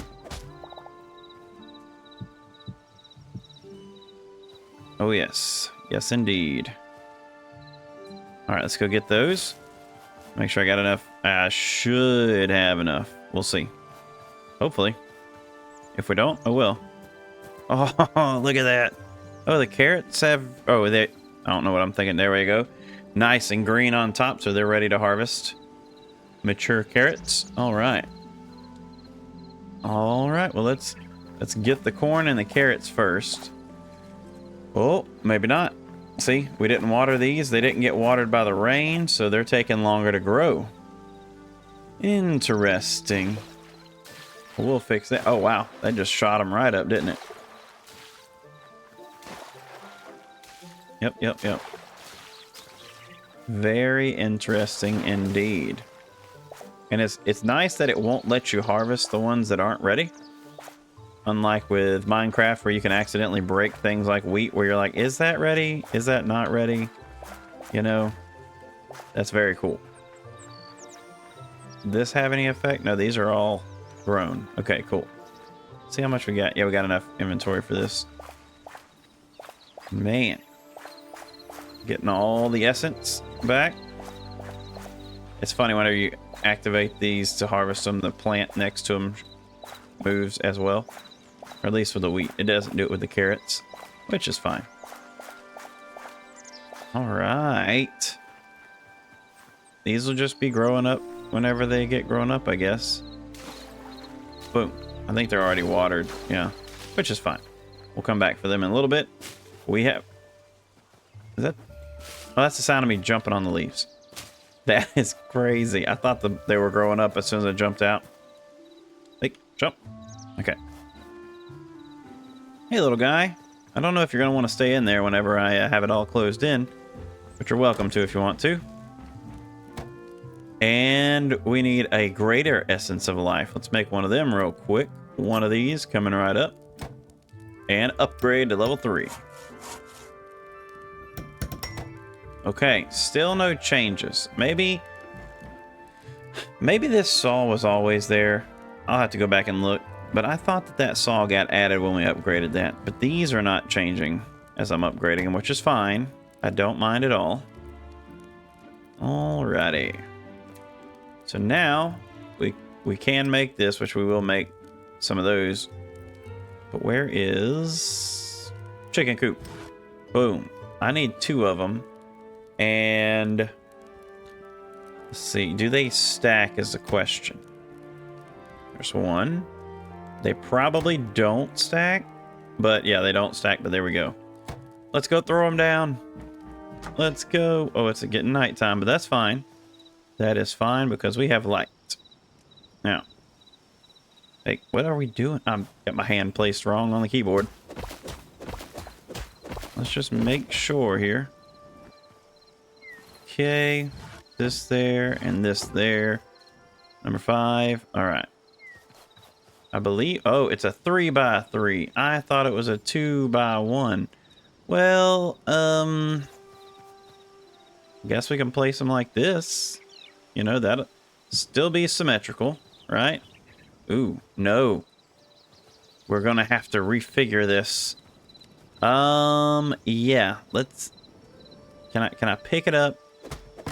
A: Oh, yes. Yes, indeed. All right, let's go get those. Make sure I got enough. I should have enough. We'll see. Hopefully. If we don't, oh well. Oh, look at that. Oh, the carrots have... Oh, they... I don't know what I'm thinking. There we go. Nice and green on top, so they're ready to harvest. Mature carrots. All right. All right. Well, let's get the corn and the carrots first. Oh, maybe not. See, we didn't water these. They didn't get watered by the rain, so they're taking longer to grow. Interesting. We'll fix that. Oh, wow. That just shot them right up, didn't it? Yep. Very interesting indeed. And it's nice that it won't let you harvest the ones that aren't ready. Unlike with Minecraft, where you can accidentally break things like wheat, where you're like, is that ready? Is that not ready? You know, that's very cool. Does this have any effect? No, these are all grown. Okay, cool. See how much we got. Yeah, we got enough inventory for this. Man. Getting all the essence back. It's funny, whenever you activate these to harvest them, the plant next to them moves as well. Or at least with the wheat. It doesn't do it with the carrots, which is fine. Alright. These will just be growing up whenever they get grown up, I guess. Boom. I think they're already watered. Yeah. Which is fine. We'll come back for them in a little bit. We have... Is that... Oh, that's the sound of me jumping on the leaves. That is crazy. I thought they were growing up as soon as I jumped out. Hey, jump. Okay. Hey, little guy. I don't know if you're going to want to stay in there whenever I have it all closed in, but you're welcome to if you want to. And we need a greater essence of life. Let's make one of them real quick. One of these coming right up. And upgrade to level 3. Okay, still no changes. Maybe this saw was always there. I'll have to go back and look. But I thought that saw got added when we upgraded that. But these are not changing as I'm upgrading them, which is fine. I don't mind at all. Alrighty. So now we can make this, which we will make some of those. But where is chicken coop? Boom. I need 2 of them. And let's see, do they stack is the question. There's 1. They probably don't stack, but yeah, they don't stack, but there we go. Let's go throw them down. Let's go. Oh, it's getting nighttime, but that's fine. That is fine because we have light. Now. Hey, what are we doing? I've got my hand placed wrong on the keyboard. Let's just make sure here. Okay. This there and this there. Number 5. All right. I believe... Oh, it's a 3x3. I thought it was a 2x1. Well, guess we can place them like this. You know, that'll still be symmetrical, right? Ooh, no. We're gonna have to refigure this. Yeah. Let's... Can I pick it up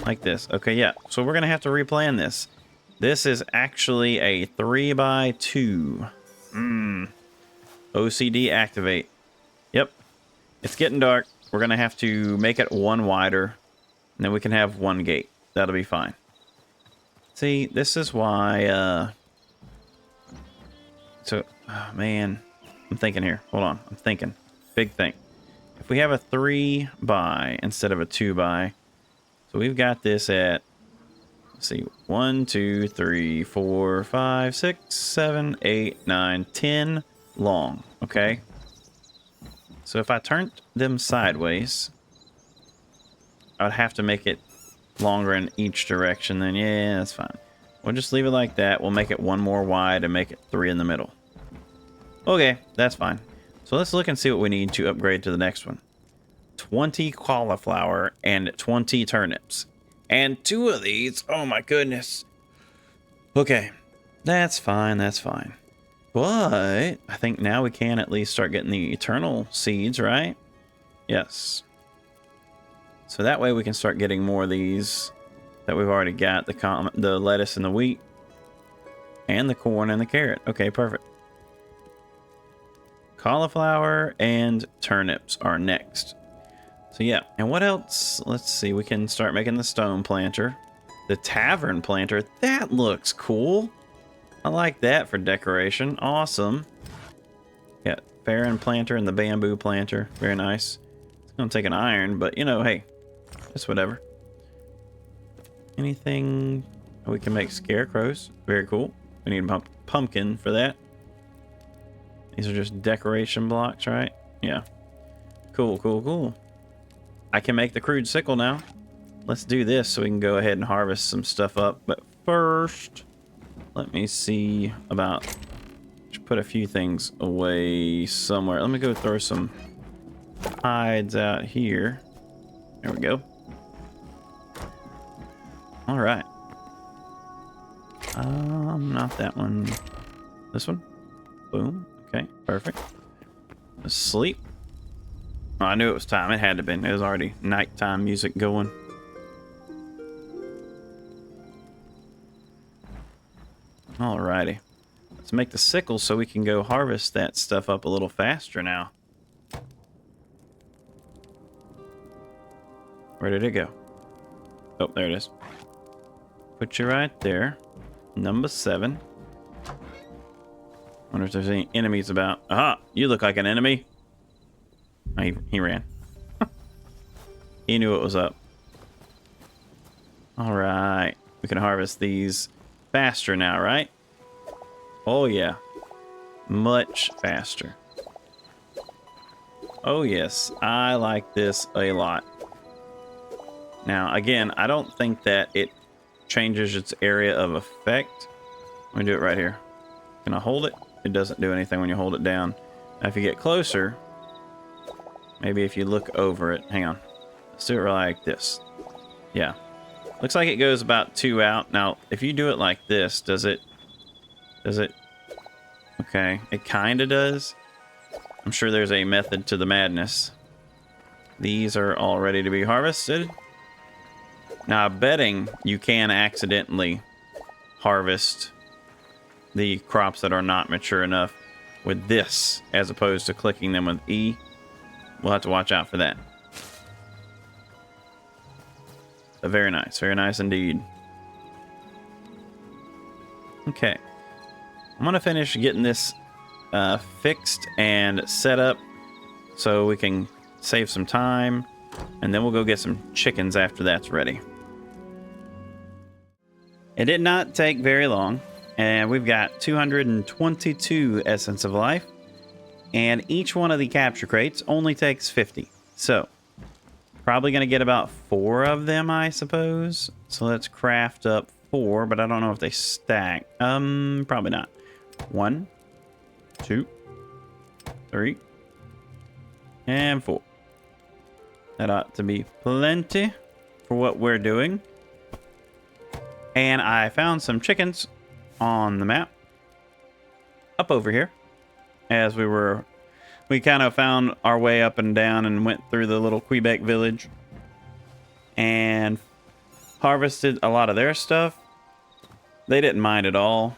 A: like this? Okay, yeah. So we're gonna have to replan this. This is actually a 3x2. OCD activate. Yep. It's getting dark. We're going to have to make it one wider. And then we can have one gate. That'll be fine. See, this is why... So, oh, man. I'm thinking here. Hold on. I'm thinking. Big thing. If we have a 3x instead of a 2x. So we've got this at... Let's see, 1, 2, 3, 4, 5, 6, 7, 8, 9, 10 long. Okay. So if I turned them sideways, I would have to make it longer in each direction. Then yeah, that's fine. We'll just leave it like that. We'll make it one more wide and make it 3 in the middle. Okay, that's fine. So let's look and see what we need to upgrade to the next one. 20 cauliflower and 20 turnips. And 2 of these, oh my goodness. Okay, that's fine, that's fine. But I think now we can at least start getting the eternal seeds, right? Yes. So that way we can start getting more of these that we've already got. The lettuce and the wheat. And the corn and the carrot. Okay, perfect. Cauliflower and turnips are next. So yeah, and what else? Let's see, we can start making the stone planter. The tavern planter, that looks cool. I like that for decoration. Awesome. Yeah, Farron planter and the bamboo planter. Very nice. It's gonna take an iron, but you know, hey, it's whatever. Anything? Oh, we can make scarecrows. Very cool. We need a pumpkin for that. These are just decoration blocks, right? Yeah. Cool, cool, cool. I can make the crude sickle now. Let's do this so we can go ahead and harvest some stuff up. But first, let me see about... Just put a few things away somewhere. Let me go throw some hides out here. There we go. All right. Not that one. This one. Boom. Okay, perfect. Asleep. Oh, I knew it was time. It had to be. It was already nighttime music going. Alrighty. Let's make the sickle so we can go harvest that stuff up a little faster now. Where did it go? Oh, there it is. Put you right there. Number 7. Wonder if there's any enemies about. Aha! You look like an enemy. Oh, he ran. He knew it was up. Alright. We can harvest these faster now, right? Oh, yeah. Much faster. Oh, yes. I like this a lot. Now, again, I don't think that it changes its area of effect. Let me do it right here. Can I hold it? It doesn't do anything when you hold it down. Now, if you get closer, maybe if you look over it. Hang on. Let's do it like this. Yeah. Looks like it goes about 2 out. Now, if you do it like this, does it... Okay, it kind of does. I'm sure there's a method to the madness. These are all ready to be harvested. Now, I'm betting you can accidentally harvest the crops that are not mature enough with this, as opposed to clicking them with E. We'll have to watch out for that. But very nice indeed. Okay. I'm going to finish getting this fixed and set up so we can save some time. And then we'll go get some chickens after that's ready. It did not take very long. And we've got 222 Essence of Life. And each one of the capture crates only takes 50. So, probably going to get about 4 of them, I suppose. So let's craft up 4, but I don't know if they stack. Probably not. 1, 2, 3, and 4. That ought to be plenty for what we're doing. And I found some chickens on the map up over here. As we kind of found our way up and down and went through the little Quebec village and harvested a lot of their stuff. They didn't mind at all.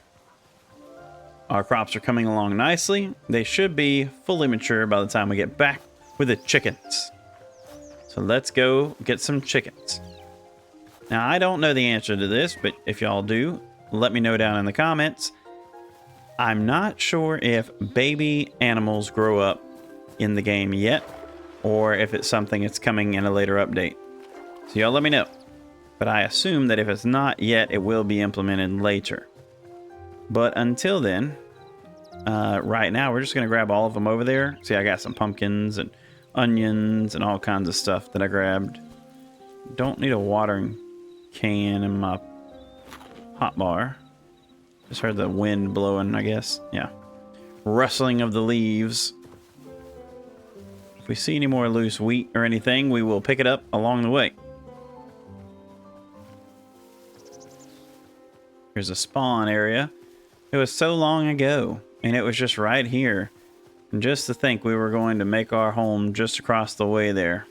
A: Our crops are coming along nicely. They should be fully mature by the time we get back with the chickens. So let's go get some chickens. Now, I don't know the answer to this, but if y'all do, let me know down in the comments. I'm not sure if baby animals grow up in the game yet, or if it's something that's coming in a later update. So y'all let me know. But I assume that if it's not yet, it will be implemented later. But until then, right now, we're just going to grab all of them over there. See, I got some pumpkins and onions and all kinds of stuff that I grabbed. Don't need a watering can in my hotbar. Just heard the wind blowing, I guess. Yeah. Rustling of the leaves. If we see any more loose wheat or anything, we will pick it up along the way. Here's a spawn area. It was so long ago, and it was just right here. And just to think we were going to make our home just across the way there.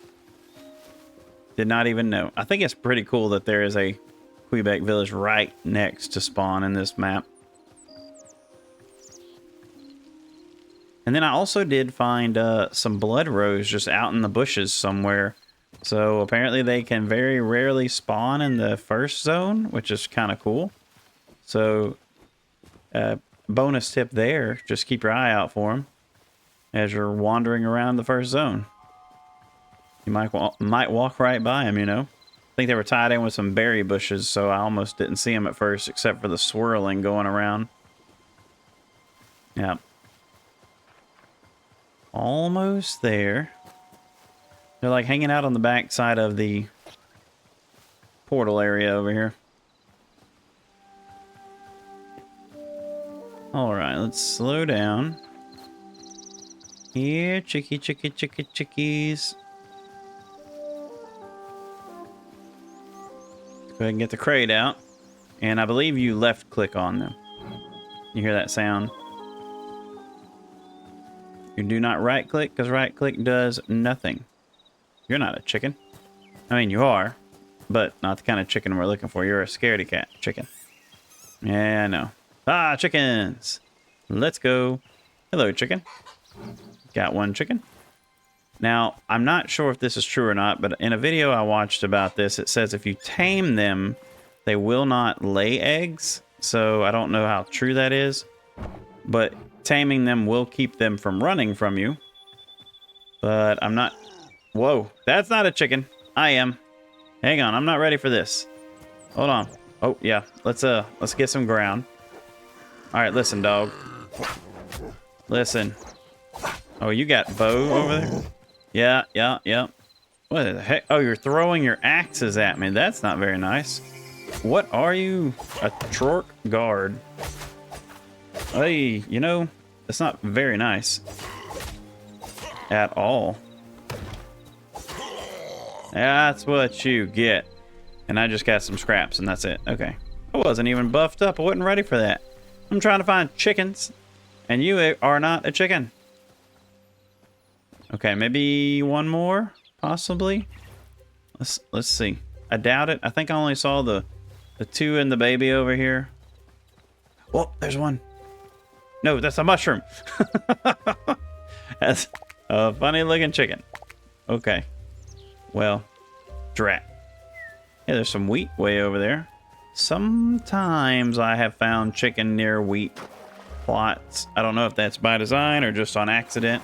A: Did not even know. I think it's pretty cool that there is a Quebec village right next to spawn in this map. And then I also did find some blood rose just out in the bushes somewhere. So apparently they can very rarely spawn in the first zone, which is kind of cool. So bonus tip there, just keep your eye out for them as you're wandering around the first zone. You might walk right by them, you know. I think they were tied in with some berry bushes, so I almost didn't see them at first, except for the swirling going around. Yeah. Almost there. They're like hanging out on the back side of the portal area over here. Alright, let's slow down. Here, chickies. Go ahead and get the crate out. And I believe you left click on them. You hear that sound? You do not right click, because right click does nothing. You're not a chicken. I mean, you are, but not the kind of chicken we're looking for. You're a scaredy cat chicken. Yeah, I know. Ah, chickens! Let's go. Hello, chicken. Got one chicken. Now, I'm not sure if this is true or not, but in a video I watched about this, it says if you tame them, they will not lay eggs. So I don't know how true that is, but taming them will keep them from running from you. But I'm not... Whoa, that's not a chicken. I am. Hang on, I'm not ready for this. Hold on. Oh, yeah. Let's get some ground. All right, listen, dog. Listen. Oh, you got bow over there? Yeah. What the heck? Oh, you're throwing your axes at me. That's not very nice. What are you? A Trork guard. Hey, you know, that's not very nice. At all. That's what you get. And I just got some scraps, and that's it. Okay. I wasn't even buffed up. I wasn't ready for that. I'm trying to find chickens, and you are not a chicken. Okay, maybe one more, possibly. Let's see. I doubt it. I think I only saw the 2 and the baby over here. Oh, there's one. No, that's a mushroom. That's a funny looking chicken. Okay. Well, drat. Yeah, there's some wheat way over there. Sometimes I have found chicken near wheat plots. I don't know if that's by design or just on accident.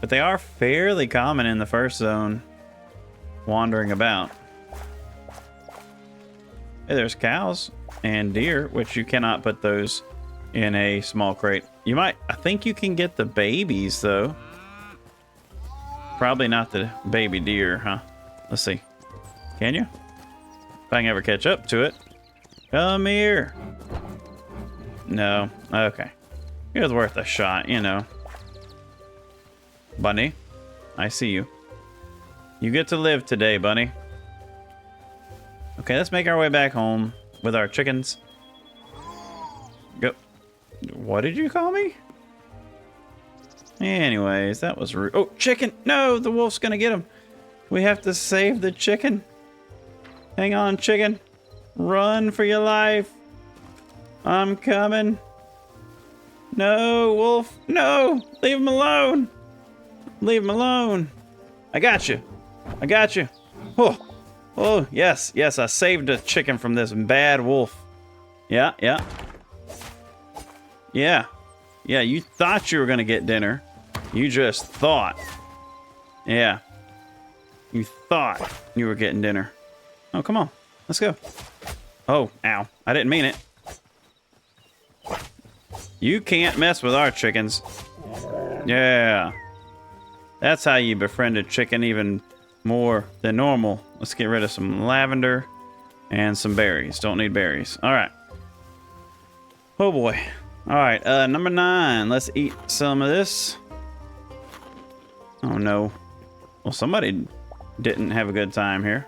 A: But they are fairly common in the first zone, wandering about. Hey, there's cows. and deer, which you cannot put those in a small crate. You might, I think you can get the babies though. Probably not the baby deer, huh? Let's see. Can you? If I can ever catch up to it. Come here. No. Okay. It was worth a shot, you know. Bunny, I see you. You get to live today, Bunny. Okay, let's make our way back home with our chickens. Go. What did you call me? Anyways, that was rude. Oh, chicken! No, the wolf's gonna get him. We have to save the chicken. Hang on, chicken. Run for your life. I'm coming. No, wolf. No! Leave him alone. Leave him alone. I got you. I got you. Oh, oh, yes, yes, I saved a chicken from this bad wolf. Yeah, yeah. Yeah. Yeah, you thought you were gonna get dinner. You just thought. Yeah. You thought you were getting dinner. Oh, come on. Let's go. Oh, ow. I didn't mean it. You can't mess with our chickens. Yeah. That's how you befriend a chicken even more than normal. Let's get rid of some lavender and some berries. Don't need berries. All right. Oh, boy. All right. Number 9. Let's eat some of this. Oh, no. Well, somebody didn't have a good time here.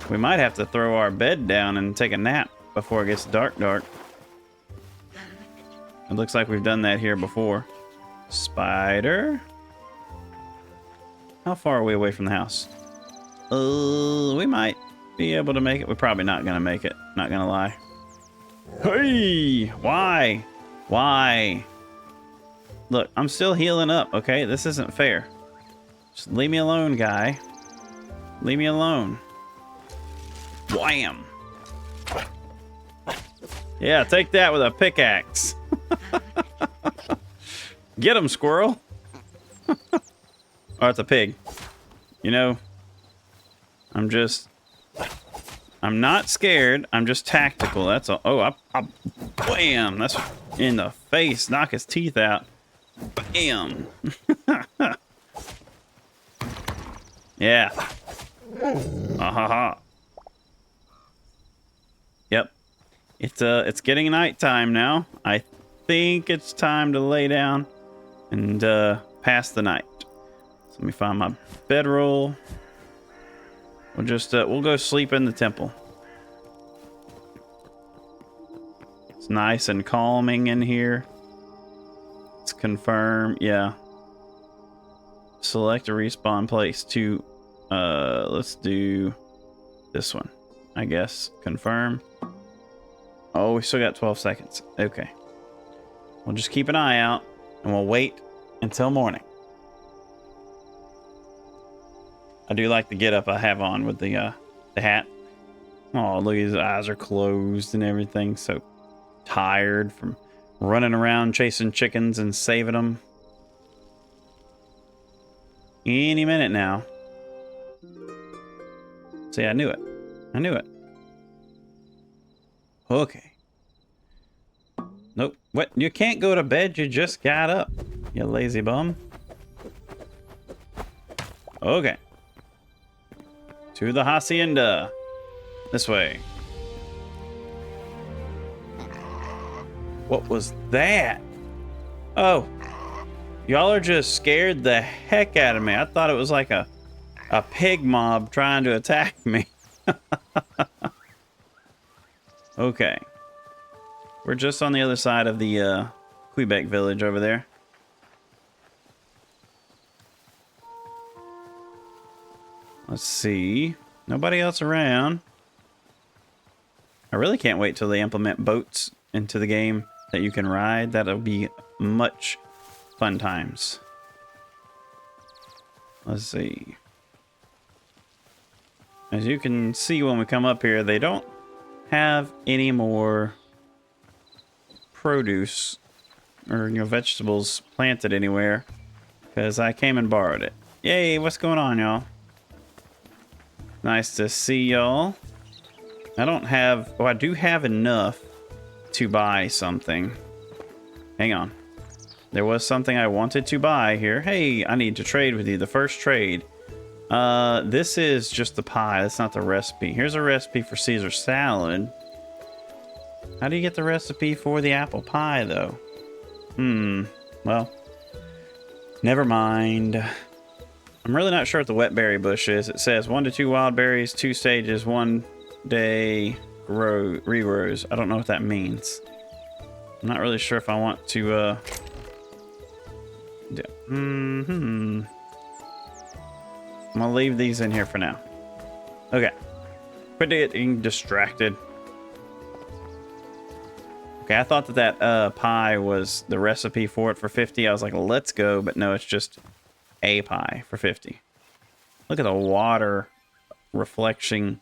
A: We might have to throw our bed down and take a nap before it gets dark. It looks like we've done that here before. Spider. How far are we away from the house? We might be able to make it. We're probably not going to make it. Not going to lie. Hey! Why? Why? Look, I'm still healing up, okay? This isn't fair. Just leave me alone, guy. Leave me alone. Wham! Yeah, take that with a pickaxe. Get him, squirrel. Oh, it's a pig. You know, I'm not scared. I'm just tactical. That's all. Oh, bam! That's in the face. Knock his teeth out. Bam! Yeah. Ha. Yep. It's getting nighttime now. I think it's time to lay down and pass the night. So let me find my bedroll. We'll go sleep in the temple. It's nice and calming in here. Let's confirm. Yeah. Select a respawn place to let's do this one, I guess. Confirm. Oh, we still got 12 seconds. Okay. We'll just keep an eye out and we'll wait until morning. I do like the getup I have on with the hat. Oh, look, his eyes are closed and everything. So tired from running around chasing chickens and saving them. Any minute now. See, I knew it. I knew it. Okay. Nope. What? You can't go to bed. You just got up. You lazy bum. Okay. To the hacienda. This way. What was that? Oh. Y'all are just scared the heck out of me. I thought it was like a pig mob trying to attack me. Okay. We're just on the other side of the Quebec village over there. Let's see. Nobody else around. I really can't wait till they implement boats into the game that you can ride. That'll be much fun times. Let's see. As you can see when we come up here, they don't have any more produce or vegetables planted anywhere because I came and borrowed it. Yay, what's going on, y'all? Nice to see y'all. I don't have... Oh, I do have enough to buy something. Hang on. There was something I wanted to buy here. Hey, I need to trade with you. The first trade. This is just the pie. That's not the recipe. Here's a recipe for Caesar salad. How do you get the recipe for the apple pie, though? Well, never mind. I'm really not sure what the wet berry bush is. It says 1 to 2 wild berries, 2 stages, 1 day regrows. I don't know what that means. I'm not really sure if I want to, I'm gonna leave these in here for now. Okay. Quit getting distracted. Okay, I thought that pie was the recipe for it for 50. I was like, let's go. But no, it's just a pie for 50. Look at the water reflection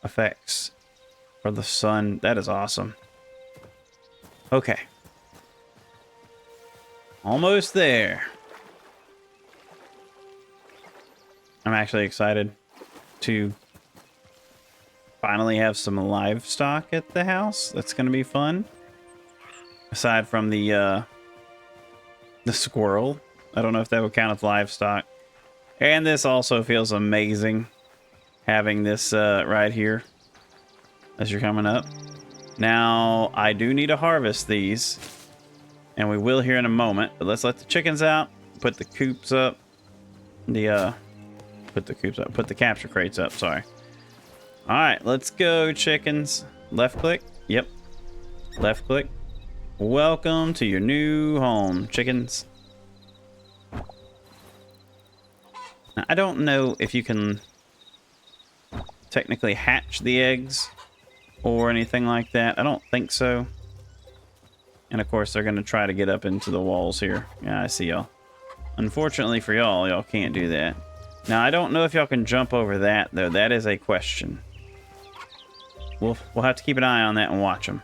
A: effects for the sun. That is awesome. Okay. Almost there. I'm actually excited to finally have some livestock at the house. That's going to be fun. Aside from the squirrel. I don't know if that would count as livestock. And this also feels amazing. Having this right here. As you're coming up. Now, I do need to harvest these. And we will here in a moment. But let's let the chickens out. Put the coops up. Put the capture crates up, sorry. Alright, let's go, chickens. Left click. Yep. Left click. Welcome to your new home, chickens. Now, I don't know if you can technically hatch the eggs or anything like that. I don't think so. And of course, they're going to try to get up into the walls here. Yeah, I see y'all. Unfortunately for y'all can't do that. Now, I don't know if y'all can jump over that, though. That is a question. We'll have to keep an eye on that and watch them.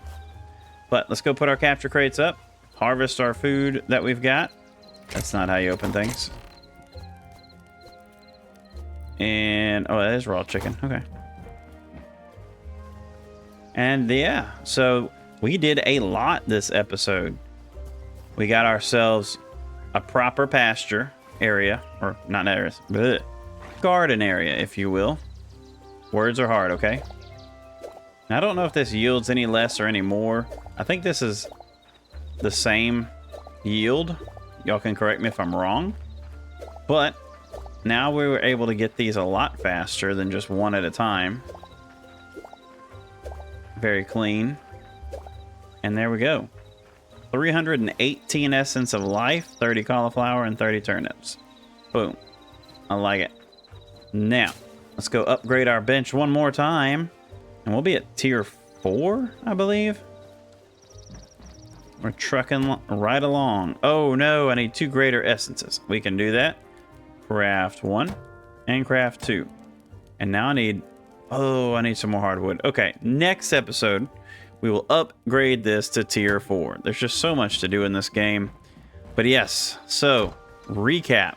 A: But let's go put our capture crates up. Harvest our food that we've got. That's not how you open things. And, oh, that is raw chicken. Okay. And, yeah. So, we did a lot this episode. We got ourselves a proper pasture area, or not area, but garden area, if you will. Words are hard, okay? Now, I don't know if this yields any less or any more. I think this is the same yield. Y'all can correct me if I'm wrong. But now we were able to get these a lot faster than just one at a time. Very clean. And there we go. 318 essence of life, 30 cauliflower, and 30 turnips. Boom. I like it. Now, let's go upgrade our bench one more time. And we'll be at tier 4, I believe. We're trucking right along. Oh no, I need 2 greater essences. We can do that. Craft 1 and craft 2. And now I need some more hardwood. Okay, next episode, we will upgrade this to tier 4. There's just so much to do in this game. But yes, so, recap.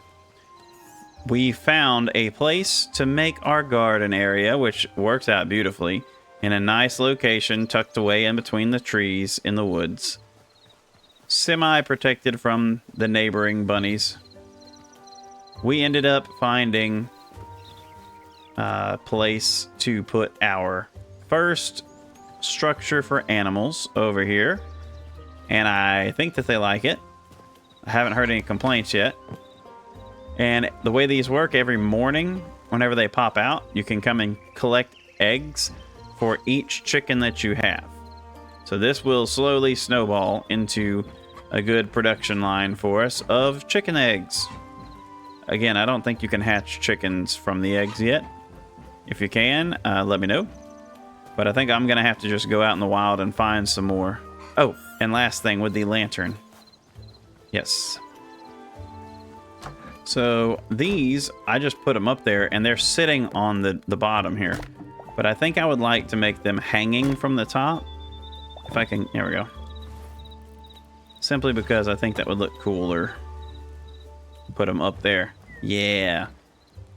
A: We found a place to make our garden area, which works out beautifully, in a nice location tucked away in between the trees in the woods. Semi-protected from the neighboring bunnies. We ended up finding a place to put our first structure for animals over here. And I think that they like it. I haven't heard any complaints yet. And the way these work, every morning, whenever they pop out, you can come and collect eggs for each chicken that you have. So this will slowly snowball into a good production line for us of chicken eggs. Again, I don't think you can hatch chickens from the eggs yet. If you can, let me know. But I think I'm going to have to just go out in the wild and find some more. Oh, and last thing with the lantern. Yes. So these, I just put them up there, and they're sitting on the bottom here. But I think I would like to make them hanging from the top. If I can, there we go. Simply because I think that would look cooler. Put them up there. Yeah.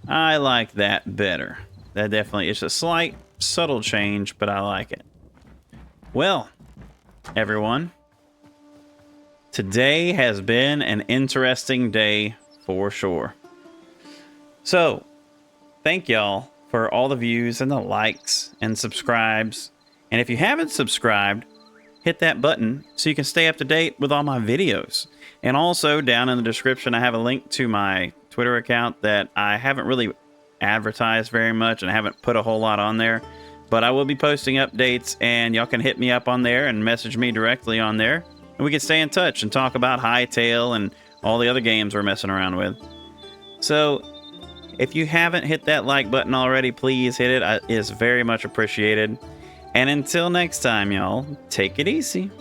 A: I like that better. That definitely, it's a slight Subtle change, but I like it. Well, everyone, today has been an interesting day for sure. So, thank y'all for all the views and the likes and subscribes. And if you haven't subscribed, hit that button so you can stay up to date with all my videos. And also, down in the description, I have a link to my Twitter account that I haven't really advertised very much and I haven't put a whole lot on there. But I will be posting updates, and y'all can hit me up on there and message me directly on there. And we can stay in touch and talk about Hytale and all the other games we're messing around with. So, if you haven't hit that like button already, please hit it. It is very much appreciated. And until next time, y'all, take it easy.